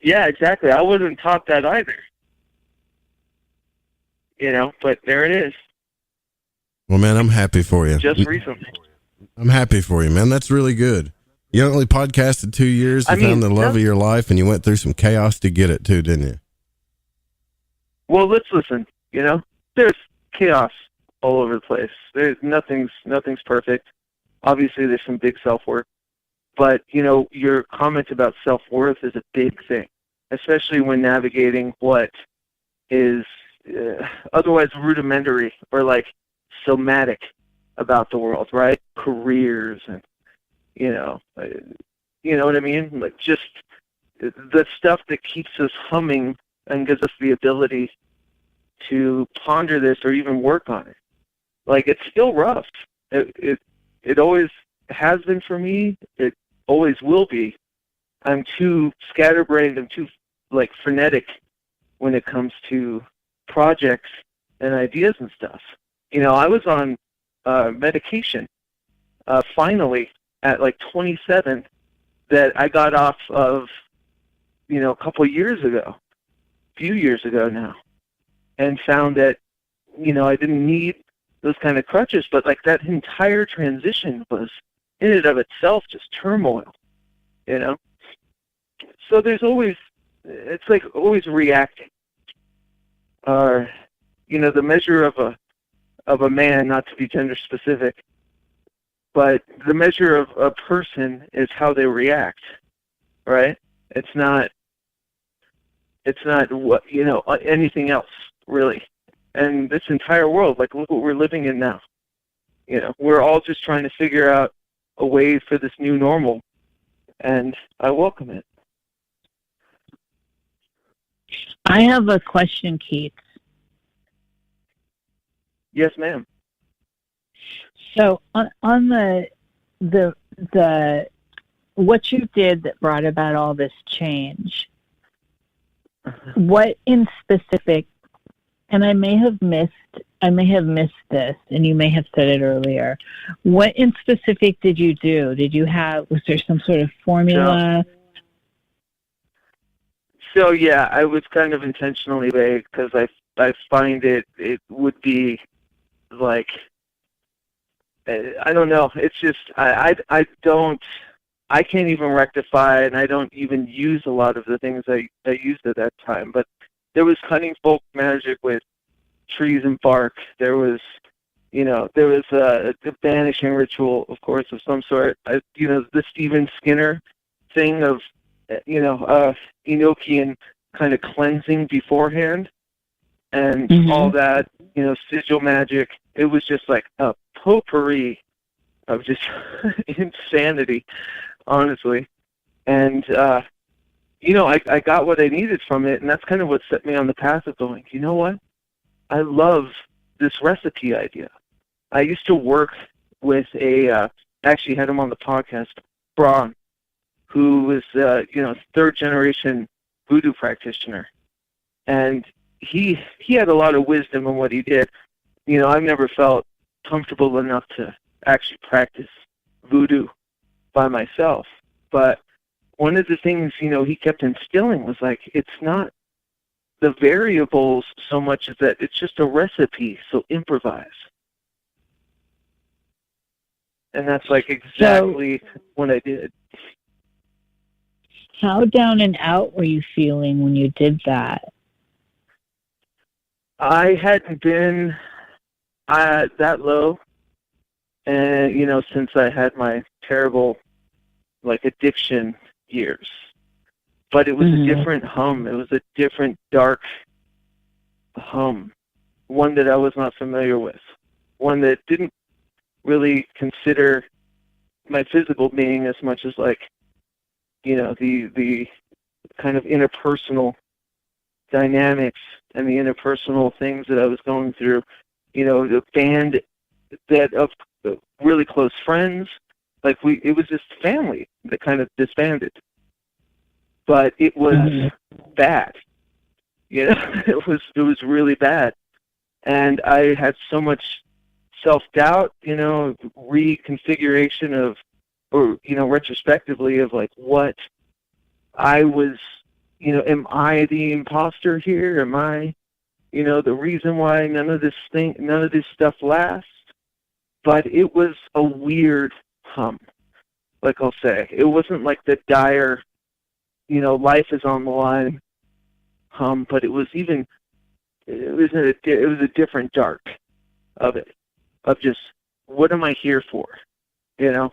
Yeah, exactly. I wasn't taught that either. But there it is. Well, man, I'm happy for you. Just recently. I'm happy for you, man. That's really good. You only podcasted 2 years. You found the love of your life, and you went through some chaos to get it too, didn't you? Well, let's listen. There's chaos all over the place. There's nothing's perfect. Obviously, there's some big self-work. But, your comment about self-worth is a big thing, especially when navigating what is otherwise rudimentary or like somatic about the world, right? Careers and, you know what I mean? Like just the stuff that keeps us humming and gives us the ability to ponder this or even work on it. Like, it's still rough. It always has been for me. It always will be. I'm too scatterbrained. I'm too, like, frenetic when it comes to projects and ideas and stuff. You know, I was on medication finally at like 27 that I got off of, you know, a few years ago now, and found that, you know, I didn't need those kind of crutches, but like that entire transition was in and of itself just turmoil, you know? So there's always, it's like always reacting. You know, the measure of a man, not to be gender specific, but the measure of a person is how they react, right? It's not what, you know, anything else, really. And this entire world, like, look what we're living in now. You know, we're all just trying to figure out a way for this new normal, and I welcome it. I have a question, Keats. Yes, ma'am. So on the what you did that brought about all this change, what in specific, and I may have missed this, and you may have said it earlier, what in specific did you do? Was there some sort of formula? So yeah, I was kind of intentionally vague because I find it would be like, I don't know. It's just I can't even rectify, and I don't even use a lot of the things I used at that time. But there was cunning folk magic with trees and bark. There was a banishing ritual, of course, of some sort. The Stephen Skinner thing of, Enochian kind of cleansing beforehand, and all that, sigil magic. It was just like a potpourri of just insanity, honestly. And, I got what I needed from it, and that's kind of what set me on the path of going, you know what? I love this recipe idea. I used to work with actually had him on the podcast, Braun, who was, third-generation voodoo practitioner. And he had a lot of wisdom in what he did. I've never felt comfortable enough to actually practice voodoo by myself. But one of the things, he kept instilling was like, it's not the variables so much as that it's just a recipe, so improvise. And that's like exactly what I did. How down and out were you feeling when you did that? I hadn't been that low, and since I had my terrible, addiction years. But it was a different hum. It was a different, dark hum, one that I was not familiar with, one that didn't really consider my physical being as much as the kind of interpersonal dynamics and the interpersonal things that I was going through. The band that of really close friends, it was just family that kind of disbanded. But it was bad. It was really bad. And I had so much self-doubt, reconfiguration of, or, retrospectively of what I was, am I the imposter here? Am I, the reason why none of this stuff lasts? But it was a weird hum, I'll say. It wasn't like the dire, life is on the line hum, but it was a different dark of it, of just, what am I here for?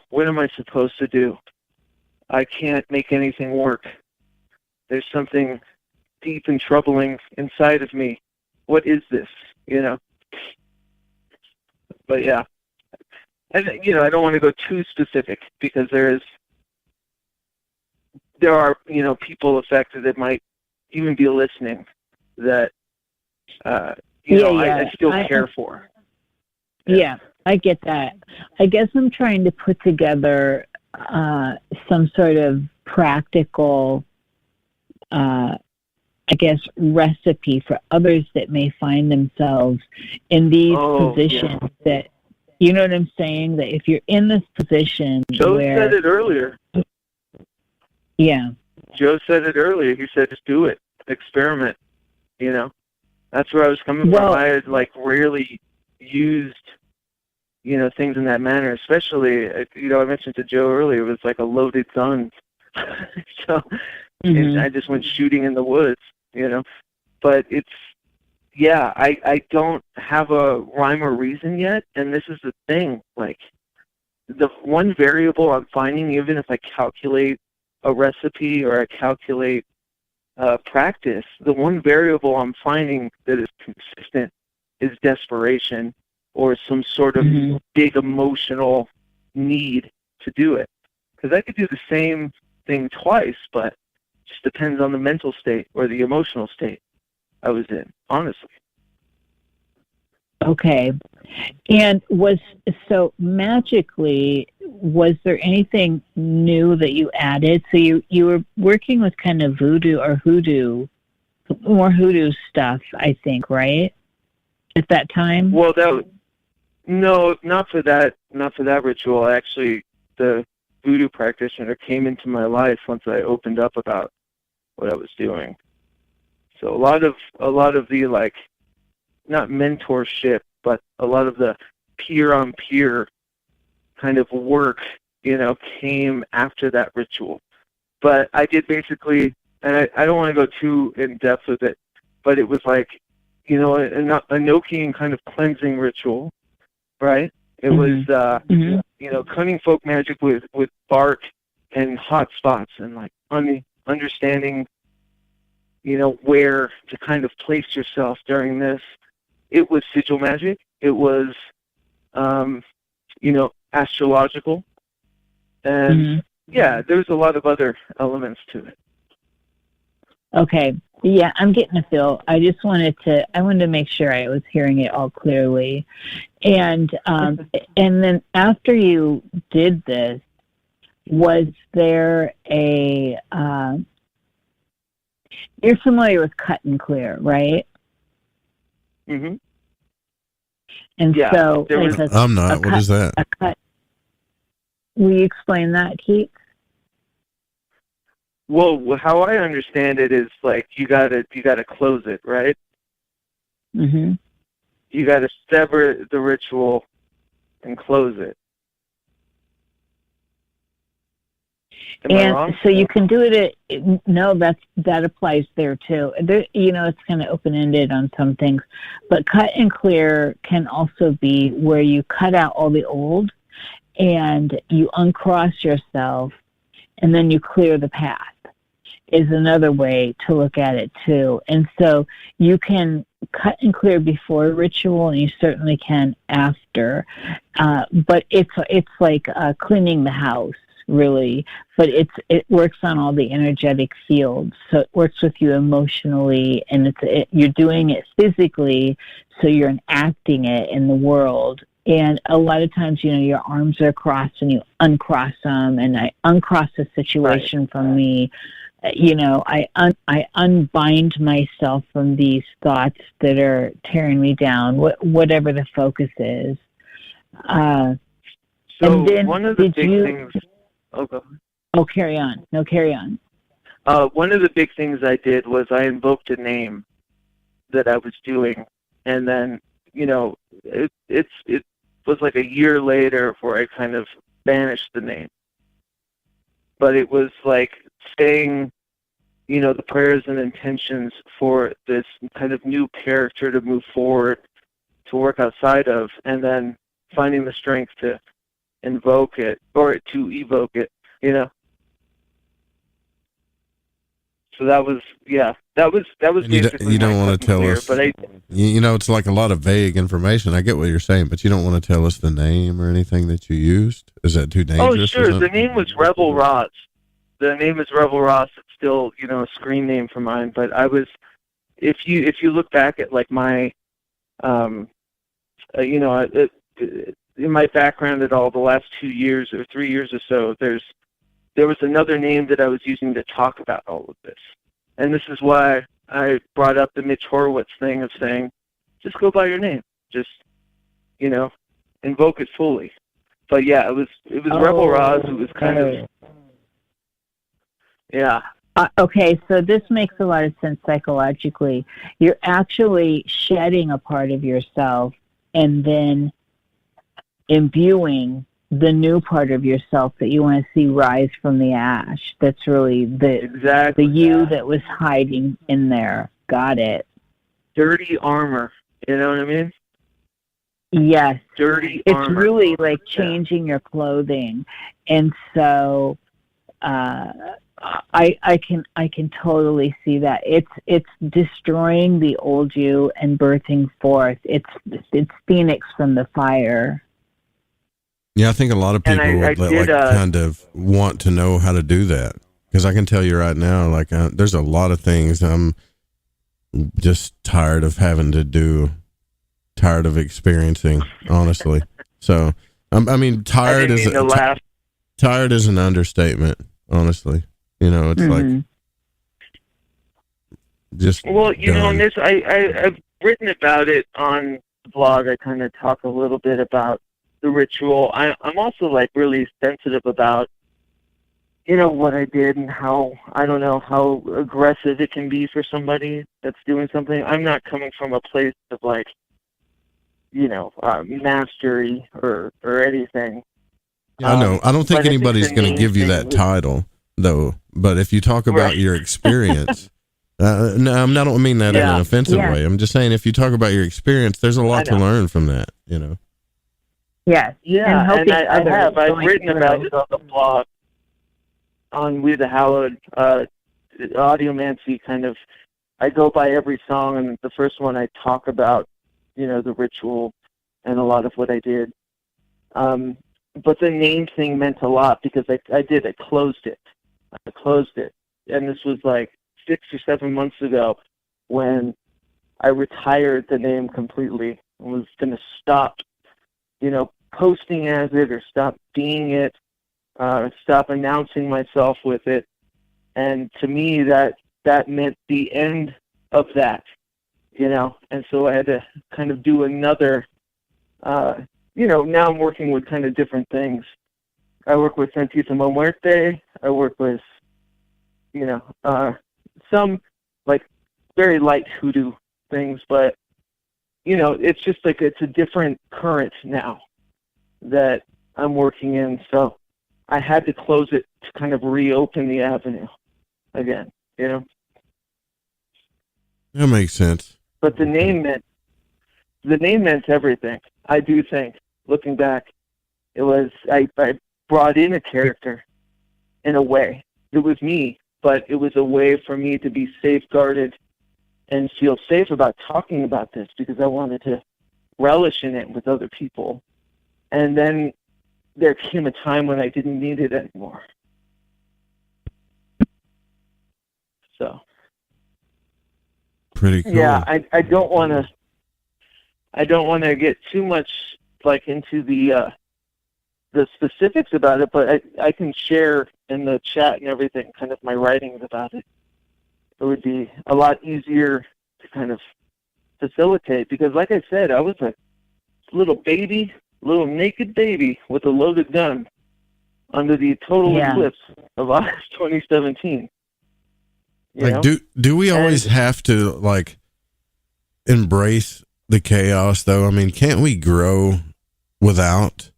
What am I supposed to do? I can't make anything work. There's something deep and troubling inside of me. What is this? But yeah, and I don't want to go too specific because there are people affected that might even be listening that I still care for. Yeah, I get that. I guess I'm trying to put together some sort of practical, recipe for others that may find themselves in these positions that, you know what I'm saying? That if you're in this position Joe said it earlier. Yeah. Joe said it earlier. He said, just do it. Experiment. That's where I was coming from. I had rarely used, things in that manner, especially, I mentioned to Joe earlier, it was like a loaded gun. So I just went shooting in the woods, but I don't have a rhyme or reason yet. And this is the thing, the one variable I'm finding, even if I calculate a recipe or I calculate practice, the one variable I'm finding that is consistent is desperation or some sort of big emotional need to do it. Because I could do the same thing twice, but it just depends on the mental state or the emotional state I was in, honestly. Okay. And magically, was there anything new that you added? So you were working with kind of voodoo or more hoodoo stuff, I think, right? At that time? Well, no, not for that ritual. Actually, the voodoo practitioner came into my life once I opened up about what I was doing. So a lot of the not mentorship, but a lot of the peer-on-peer kind of work, came after that ritual. But I did basically, and I don't want to go too in depth with it, but it was a Enochian kind of cleansing ritual, right? It was, cunning folk magic with bark and hot spots and understanding, where to kind of place yourself during this. It was sigil magic. It was, astrological. And, there's a lot of other elements to it. Okay. Yeah, I'm getting a feel. I wanted to make sure I was hearing it all clearly. And then after you did this, was there you're familiar with cut and clear, right? Mm-hmm. And so, I'm not. What is that? A cut. Will you explain that, Keats? Well, how I understand it is you gotta close it, right? Mm-hmm. You gotta sever the ritual and close it. Am I wrong? So you can do it. No, that applies there too. It's kind of open-ended on some things, but cut and clear can also be where you cut out all the old and you uncross yourself, and then you clear the path. Is another way to look at it too. And so you can cut and clear before a ritual, and you certainly can after. But it's like cleaning the house, really. But it works on all the energetic fields. So it works with you emotionally, and you're doing it physically, so you're enacting it in the world. And a lot of times, your arms are crossed and you uncross them, and I uncross the situation from me. I unbind myself from these thoughts that are tearing me down, whatever the focus is. So and then one of the big things... Oh, go ahead. Oh, carry on. No, carry on. One of the big things I did was I invoked a name that I was doing, and then, it was like a year later where I kind of banished the name. But it was saying, the prayers and intentions for this kind of new character to move forward, to work outside of, and then finding the strength to invoke it, or to evoke it, So that was basically you don't want to tell clear, us, but it's like a lot of vague information. I get what you're saying, but you don't want to tell us the name or anything that you used. Is that too dangerous? Oh, sure. The name was Rebel Ross. The name is Rebel Ross. It's still, a screen name for mine. But I was, if you look back at like my, in my background at all the last 2 years or 3 years or so, there was another name that I was using to talk about all of this. And this is why I brought up the Mitch Horowitz thing of saying, just go by your name. Just, invoke it fully. But yeah, it was Rebel Ross. It was kind of, yeah. Okay, so this makes a lot of sense psychologically. You're actually shedding a part of yourself and then imbuing the new part of yourself that you want to see rise from the ash. That's really the you that was hiding in there. Got it. Dirty armor. You know what I mean? Yes. Dirty it's armor. It's really like changing your clothing. And so I can totally see that. It's destroying the old you and birthing forth. It's Phoenix from the fire. Yeah, I think a lot of people kind of want to know how to do that, because I can tell you right now, there's a lot of things I'm just tired of having to do, tired of experiencing, honestly. So, tired is an understatement, honestly. It's like just. Well, in this, I've written about it on the blog. I kind of talk a little bit about the ritual. I'm also really sensitive about, what I did and how aggressive it can be for somebody that's doing something. I'm not coming from a place of mastery or anything. I know. I don't think anybody's going to give you that title though. But if you talk about your experience, no, I don't mean that in an offensive way. I'm just saying, if you talk about your experience, there's a lot to learn from that, Yes. Yeah, and I have. I've written about it on the blog on We the Hallowed, Audiomancy kind of. I go by every song, and the first one I talk about, the ritual and a lot of what I did. But the name thing meant a lot because I closed it. And this was 6 or 7 months ago when I retired the name completely and was going to stop posting as it or stop being it, stop announcing myself with it. And to me, that meant the end of that, and so I had to kind of do another, now I'm working with kind of different things. I work with Santísima Muerte. I work with, some very light hoodoo things, but it's just it's a different current now that I'm working in. So I had to close it to kind of reopen the avenue again, That makes sense. But the name meant everything. I do think, looking back, it was, I brought in a character in a way. It was me, but it was a way for me to be safeguarded and feel safe about talking about this because I wanted to relish in it with other people. And then there came a time when I didn't need it anymore. So. Pretty cool. Yeah, I don't want to get too much into the specifics about it, but I can share in the chat and everything kind of my writings about it. It would be a lot easier to kind of facilitate because, like I said, I was a little naked baby with a loaded gun under the total eclipse of August 2017. Do we always have to embrace the chaos though? I mean, can't we grow without?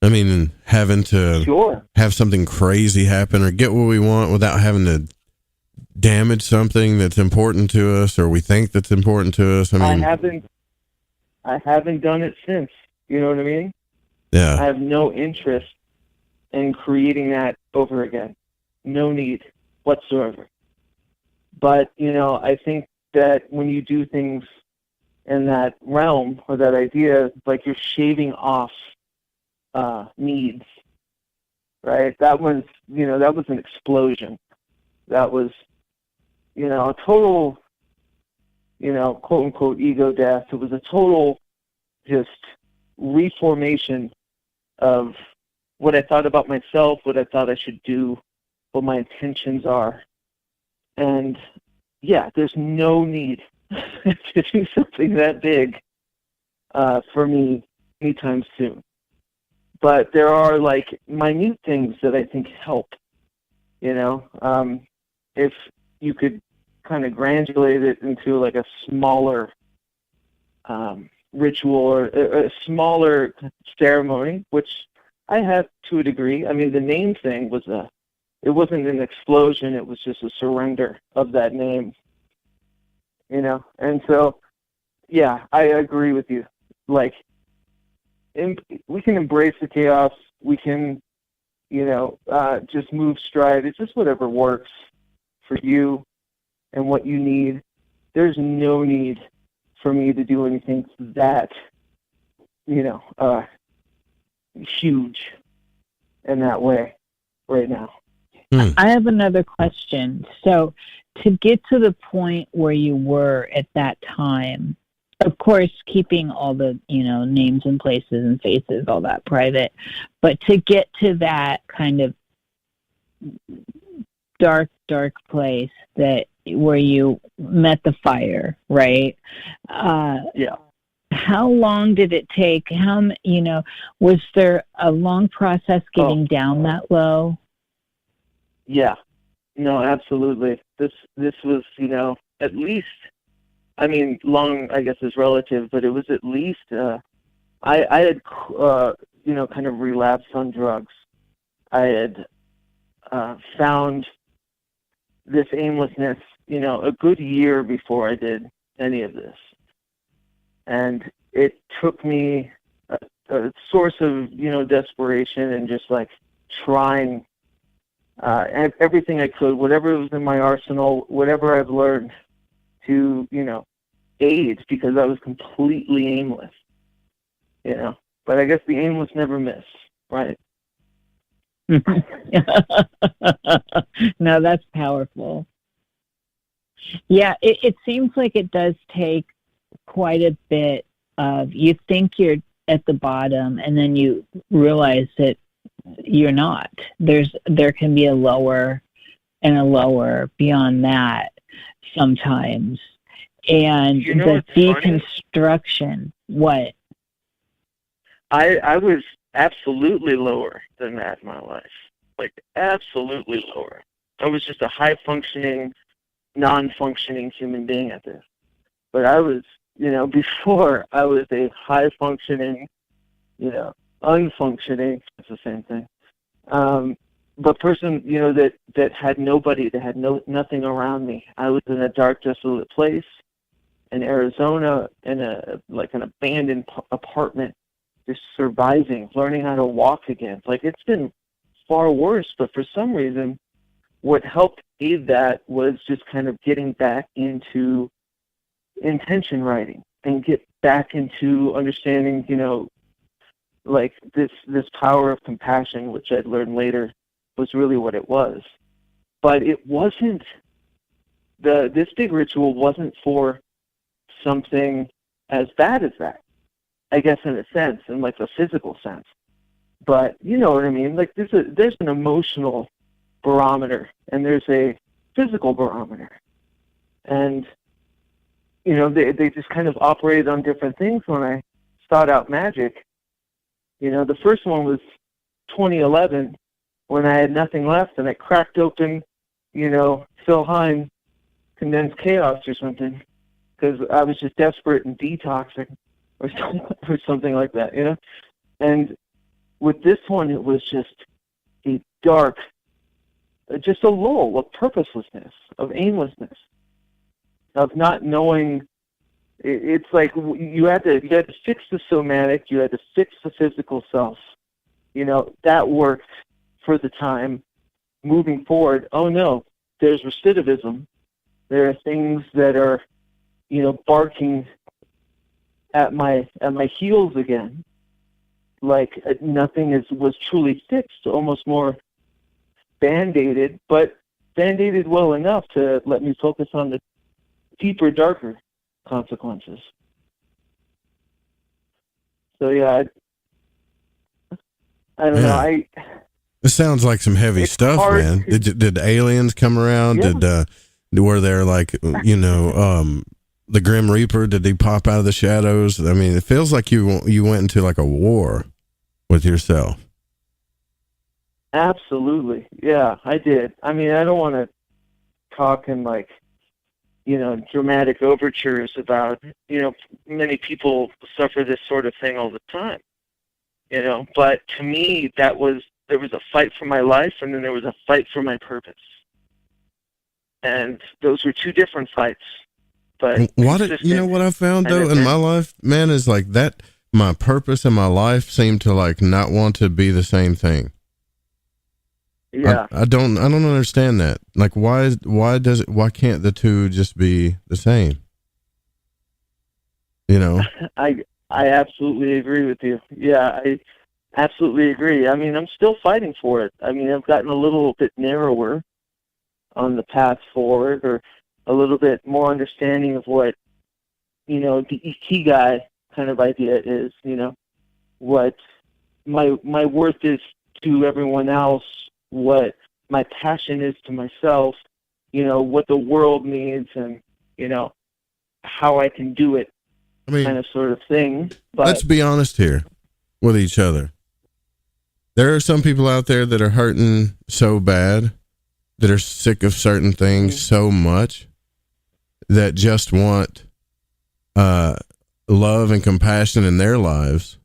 I mean, having to have something crazy happen or get what we want without having to damage something that's important to us or we think that's important to us. I mean, I haven't done it since. You know what I mean? Yeah. I have no interest in creating that over again. No need whatsoever. But, I think that when you do things in that realm or that idea, like you're shaving off needs, right? That was an explosion. That was, a total, quote unquote ego death. It was a total just reformation of what I thought about myself, what I thought I should do, what my intentions are. And yeah, there's no need to do something that big for me anytime soon. But there are like minute things that I think help. If you could kind of granulate it into like a smaller ritual or a smaller ceremony, which I have to a degree. I mean, the name thing was it wasn't an explosion, it was just a surrender of that name, and so, yeah, I agree with you. Like, we can embrace the chaos, we can, just move stride. It's just whatever works for you and what you need. There's no need for me to do anything that, huge in that way right now. I have another question. So to get to the point where you were at that time, of course, keeping all the, names and places and faces, all that private, but to get to that kind of dark place where you met the fire, right? Yeah. How long did it take? Was there a long process getting down that low? Yeah, no, absolutely. This was, at least, I mean, long, I guess, is relative, but it was at least, I had, kind of relapsed on drugs. I had found this aimlessness, a good year before I did any of this. And it took me a source of, desperation and just like trying everything I could, whatever was in my arsenal, whatever I've learned to, aid, because I was completely aimless, But I guess the aimless never miss, right? No, that's powerful. Yeah, it seems like it does take quite a bit of, you think you're at the bottom and then you realize that you're not. There can be a lower and a lower beyond that sometimes. And the deconstruction, what? I was absolutely lower than that in my life. Like, absolutely lower. I was just a high-functioning, non-functioning human being at this. But I was, before I was a high-functioning, unfunctioning, it's the same thing, but person, that had nobody, that had nothing around me. I was in a dark, desolate place in Arizona, in an abandoned apartment, just surviving, learning how to walk again. Like, it's been far worse, but for some reason, what helped aid that was just kind of getting back into intention writing and get back into understanding, like this power of compassion, which I'd learned later was really what it was. But it wasn't, this big ritual wasn't for something as bad as that, I guess, in a sense, in like a physical sense. But you know what I mean? Like, there's an emotional barometer and there's a physical barometer. And, they just kind of operated on different things when I sought out Magick. The first one was 2011 when I had nothing left and I cracked open, Phil Hine Condensed Chaos or something, because I was just desperate and detoxing or something like that, And with this one, it was just a dark, just a lull of purposelessness, of aimlessness, of not knowing. It's like you had to fix the somatic, you had to fix the physical self. That worked for the time. Moving forward, oh no, there's recidivism, There are things that are, barking at my heels again. Like nothing was truly fixed, almost more band-aided, but band-aided well enough to let me focus on the deeper, darker consequences. So yeah, I don't know. It sounds like some heavy stuff, man. Did aliens come around? Yeah. Were there like the Grim Reaper? Did he pop out of the shadows? I mean, it feels like you went into like a war with yourself. Absolutely, yeah, I did. I mean, I don't want to talk in like dramatic overtures about many people suffer this sort of thing all the time. But to me, there was a fight for my life, and then there was a fight for my purpose. And those were two different fights. But what I found though in my life, man, is like that my purpose and my life seem to like not want to be the same thing. Yeah. I don't understand that. Like why can't the two just be the same? I absolutely agree with you. Yeah, I absolutely agree. I mean, I'm still fighting for it. I mean, I've gotten a little bit narrower on the path forward, or a little bit more understanding of what, the ikigai kind of idea is, what my worth is to everyone else, what my passion is to myself, what the world needs, and, how I can do it, kind of sort of thing. But let's be honest here with each other. There are some people out there that are hurting so bad, that are sick of certain things so much, that just want love and compassion in their lives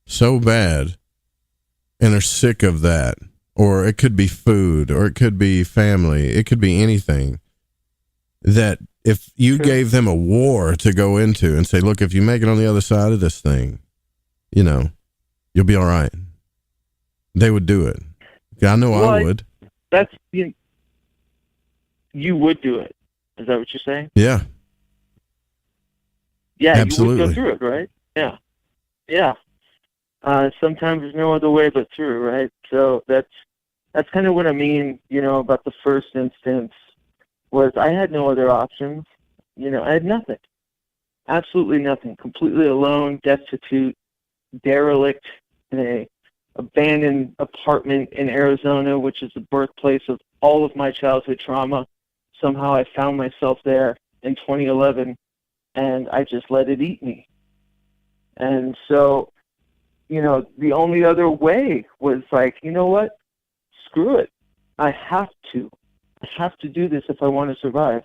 so bad, and are sick of that. Or it could be food, or it could be family, it could be anything, that if you gave them a war to go into and say, look, if you make it on the other side of this thing, you'll be all right, they would do it. I know I would. That's, you would do it. Is that what you're saying? Yeah. Yeah, absolutely. You would go through it, right? Yeah. Yeah. Sometimes there's no other way but through, right? So that's kind of what I mean, about the first instance, was I had no other options. I had nothing. Absolutely nothing. Completely alone, destitute, derelict in a abandoned apartment in Arizona, which is the birthplace of all of my childhood trauma. Somehow I found myself there in 2011, and I just let it eat me. And so, the only other way was like, you know what? Screw it. I have to do this if I want to survive,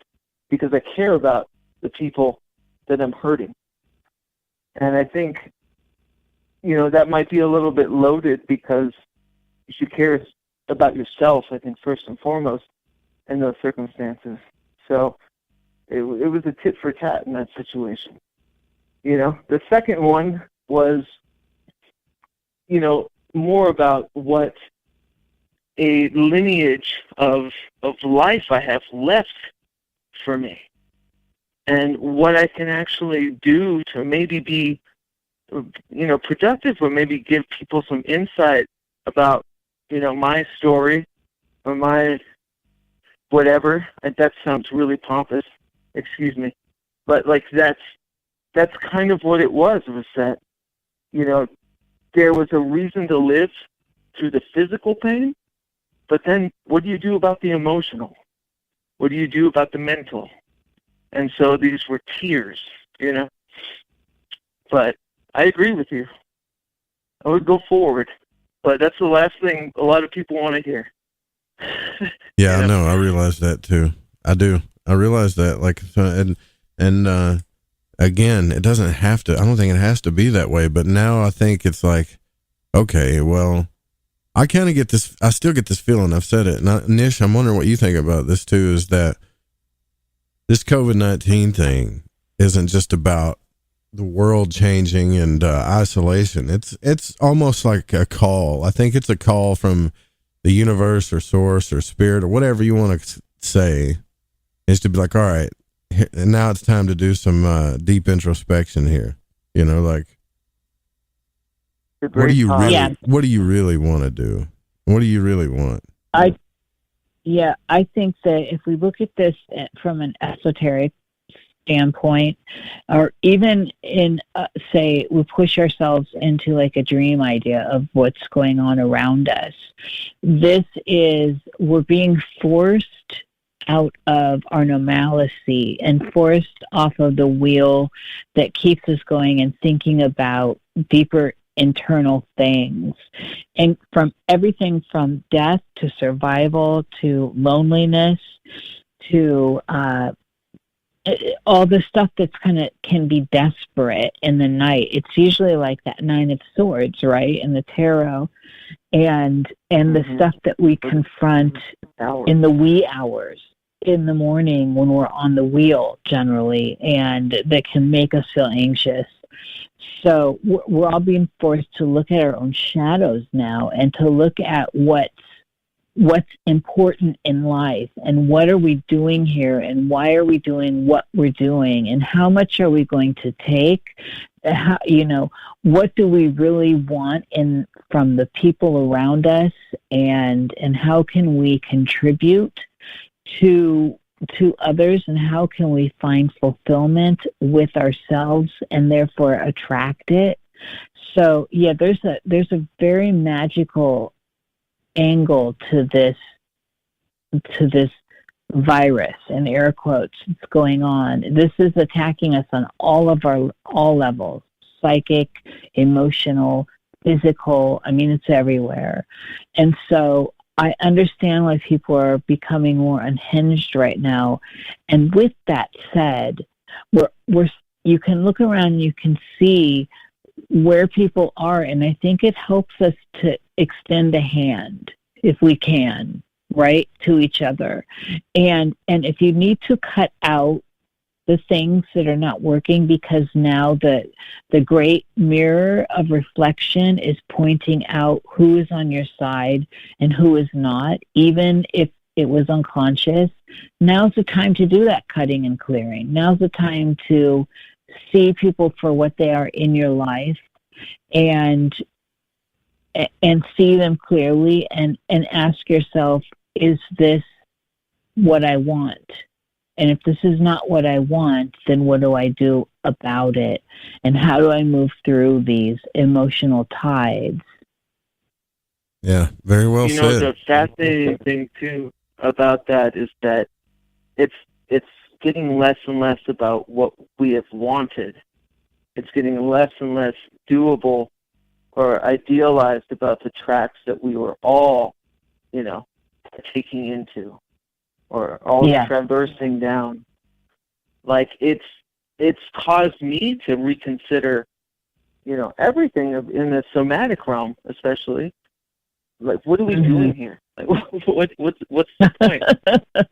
because I care about the people that I'm hurting. And I think, that might be a little bit loaded, because you should care about yourself, I think, first and foremost in those circumstances. So it was a tit for tat in that situation. The second one was, more about what a lineage of life I have left for me, and what I can actually do to maybe be, productive, or maybe give people some insight about, my story, or my whatever. And that sounds really pompous, excuse me, but like that's kind of what it was that, there was a reason to live through the physical pain, but then what do you do about the emotional? What do you do about the mental? And so these were tears, But I agree with you. I would go forward, but that's the last thing a lot of people want to hear. Yeah, I know. I realize that too. I do. I realize that. Like, and again, it doesn't have to. I don't think it has to be that way. But now I think it's like, okay, well, I kind of get this. I still get this feeling. I've said it. NIISH, I'm wondering what you think about this too. Is that this COVID-19 thing isn't just about the world changing and isolation. It's almost like a call. I think it's a call from the universe or source or spirit or whatever you want to say. is to be like, all right, and now it's time to do some deep introspection here. You know, like, what do you really want to do? What do you really want? I think that if we look at this from an esoteric standpoint, or even in, say, we push ourselves into like a dream idea of what's going on around us, we're being forced out of our normalcy and forced off of the wheel that keeps us going and thinking about deeper internal things, and from everything from death to survival to loneliness to all the stuff that's can be desperate in the night. It's usually like that Nine of Swords, right, in the tarot, and the stuff that we confront in the wee hours in the morning when we're on the wheel generally, and that can make us feel anxious. So we're all being forced to look at our own shadows now, and to look at what's important in life, and what are we doing here, and why are we doing what we're doing, and how much are we going to take? How, what do we really want from the people around us, and how can we contribute to others, and how can we find fulfillment with ourselves and therefore attract it? So there's a very magical angle to this virus, in air quotes, that's going on. This is attacking us on all levels: psychic, emotional, physical. I mean, it's everywhere. And so I understand why people are becoming more unhinged right now. And with that said, you can look around and you can see where people are, and I think it helps us to extend a hand, if we can, right, to each other. And if you need to cut out the things that are not working, because now the great mirror of reflection is pointing out who is on your side and who is not, even if it was unconscious. Now's the time to do that cutting and clearing. Now's the time to see people for what they are in your life, and see them clearly, and ask yourself, is this what I want? And if this is not what I want, then what do I do about it? And how do I move through these emotional tides? Yeah, very well said. The fascinating thing too about that is that it's getting less and less about what we have wanted. It's getting less and less doable or idealized about the tracks that we were all, taking into, or all traversing down. Like it's caused me to reconsider, everything in the somatic realm, especially. Like, what are we doing here? Like, what's the point?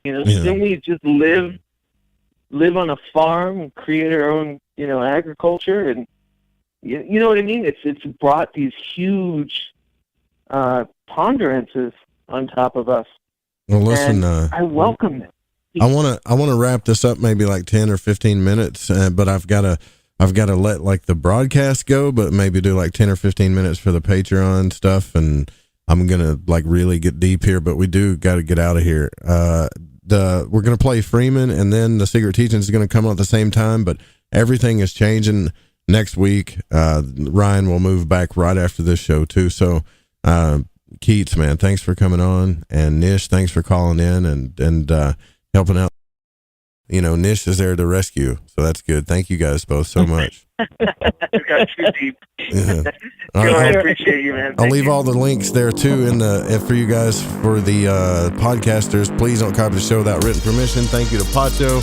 Shouldn't we just live on a farm and create our own, agriculture? And you know what I mean? It's brought these huge ponderances on top of us. Well, listen, I welcome it. I want to wrap this up maybe like 10 or 15 minutes, but I've got to let like the broadcast go, but maybe do like 10 or 15 minutes for the Patreon stuff. And I'm going to like really get deep here, but we do got to get out of here. We're going to play Freeman, and then the Secret Teachings is going to come on at the same time, but everything is changing next week. Ryan will move back right after this show too. So, Keats, man, thanks for coming on, and NIISH, thanks for calling in and helping out. NIISH is there to rescue, so that's good. Thank you guys both so much. Got too deep. Yeah. I appreciate you, man. I'll leave all the links there too for you guys, for the podcasters. Please don't copy the show without written permission. Thank you to Pacho,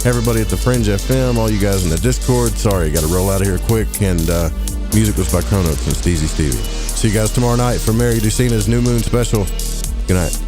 everybody at the Fringe FM, all you guys in the Discord. Sorry, got to roll out of here quick. And music was by Chronox and Steezy Stevie. See you guys tomorrow night for Mary Ducina's New Moon Special. Good night.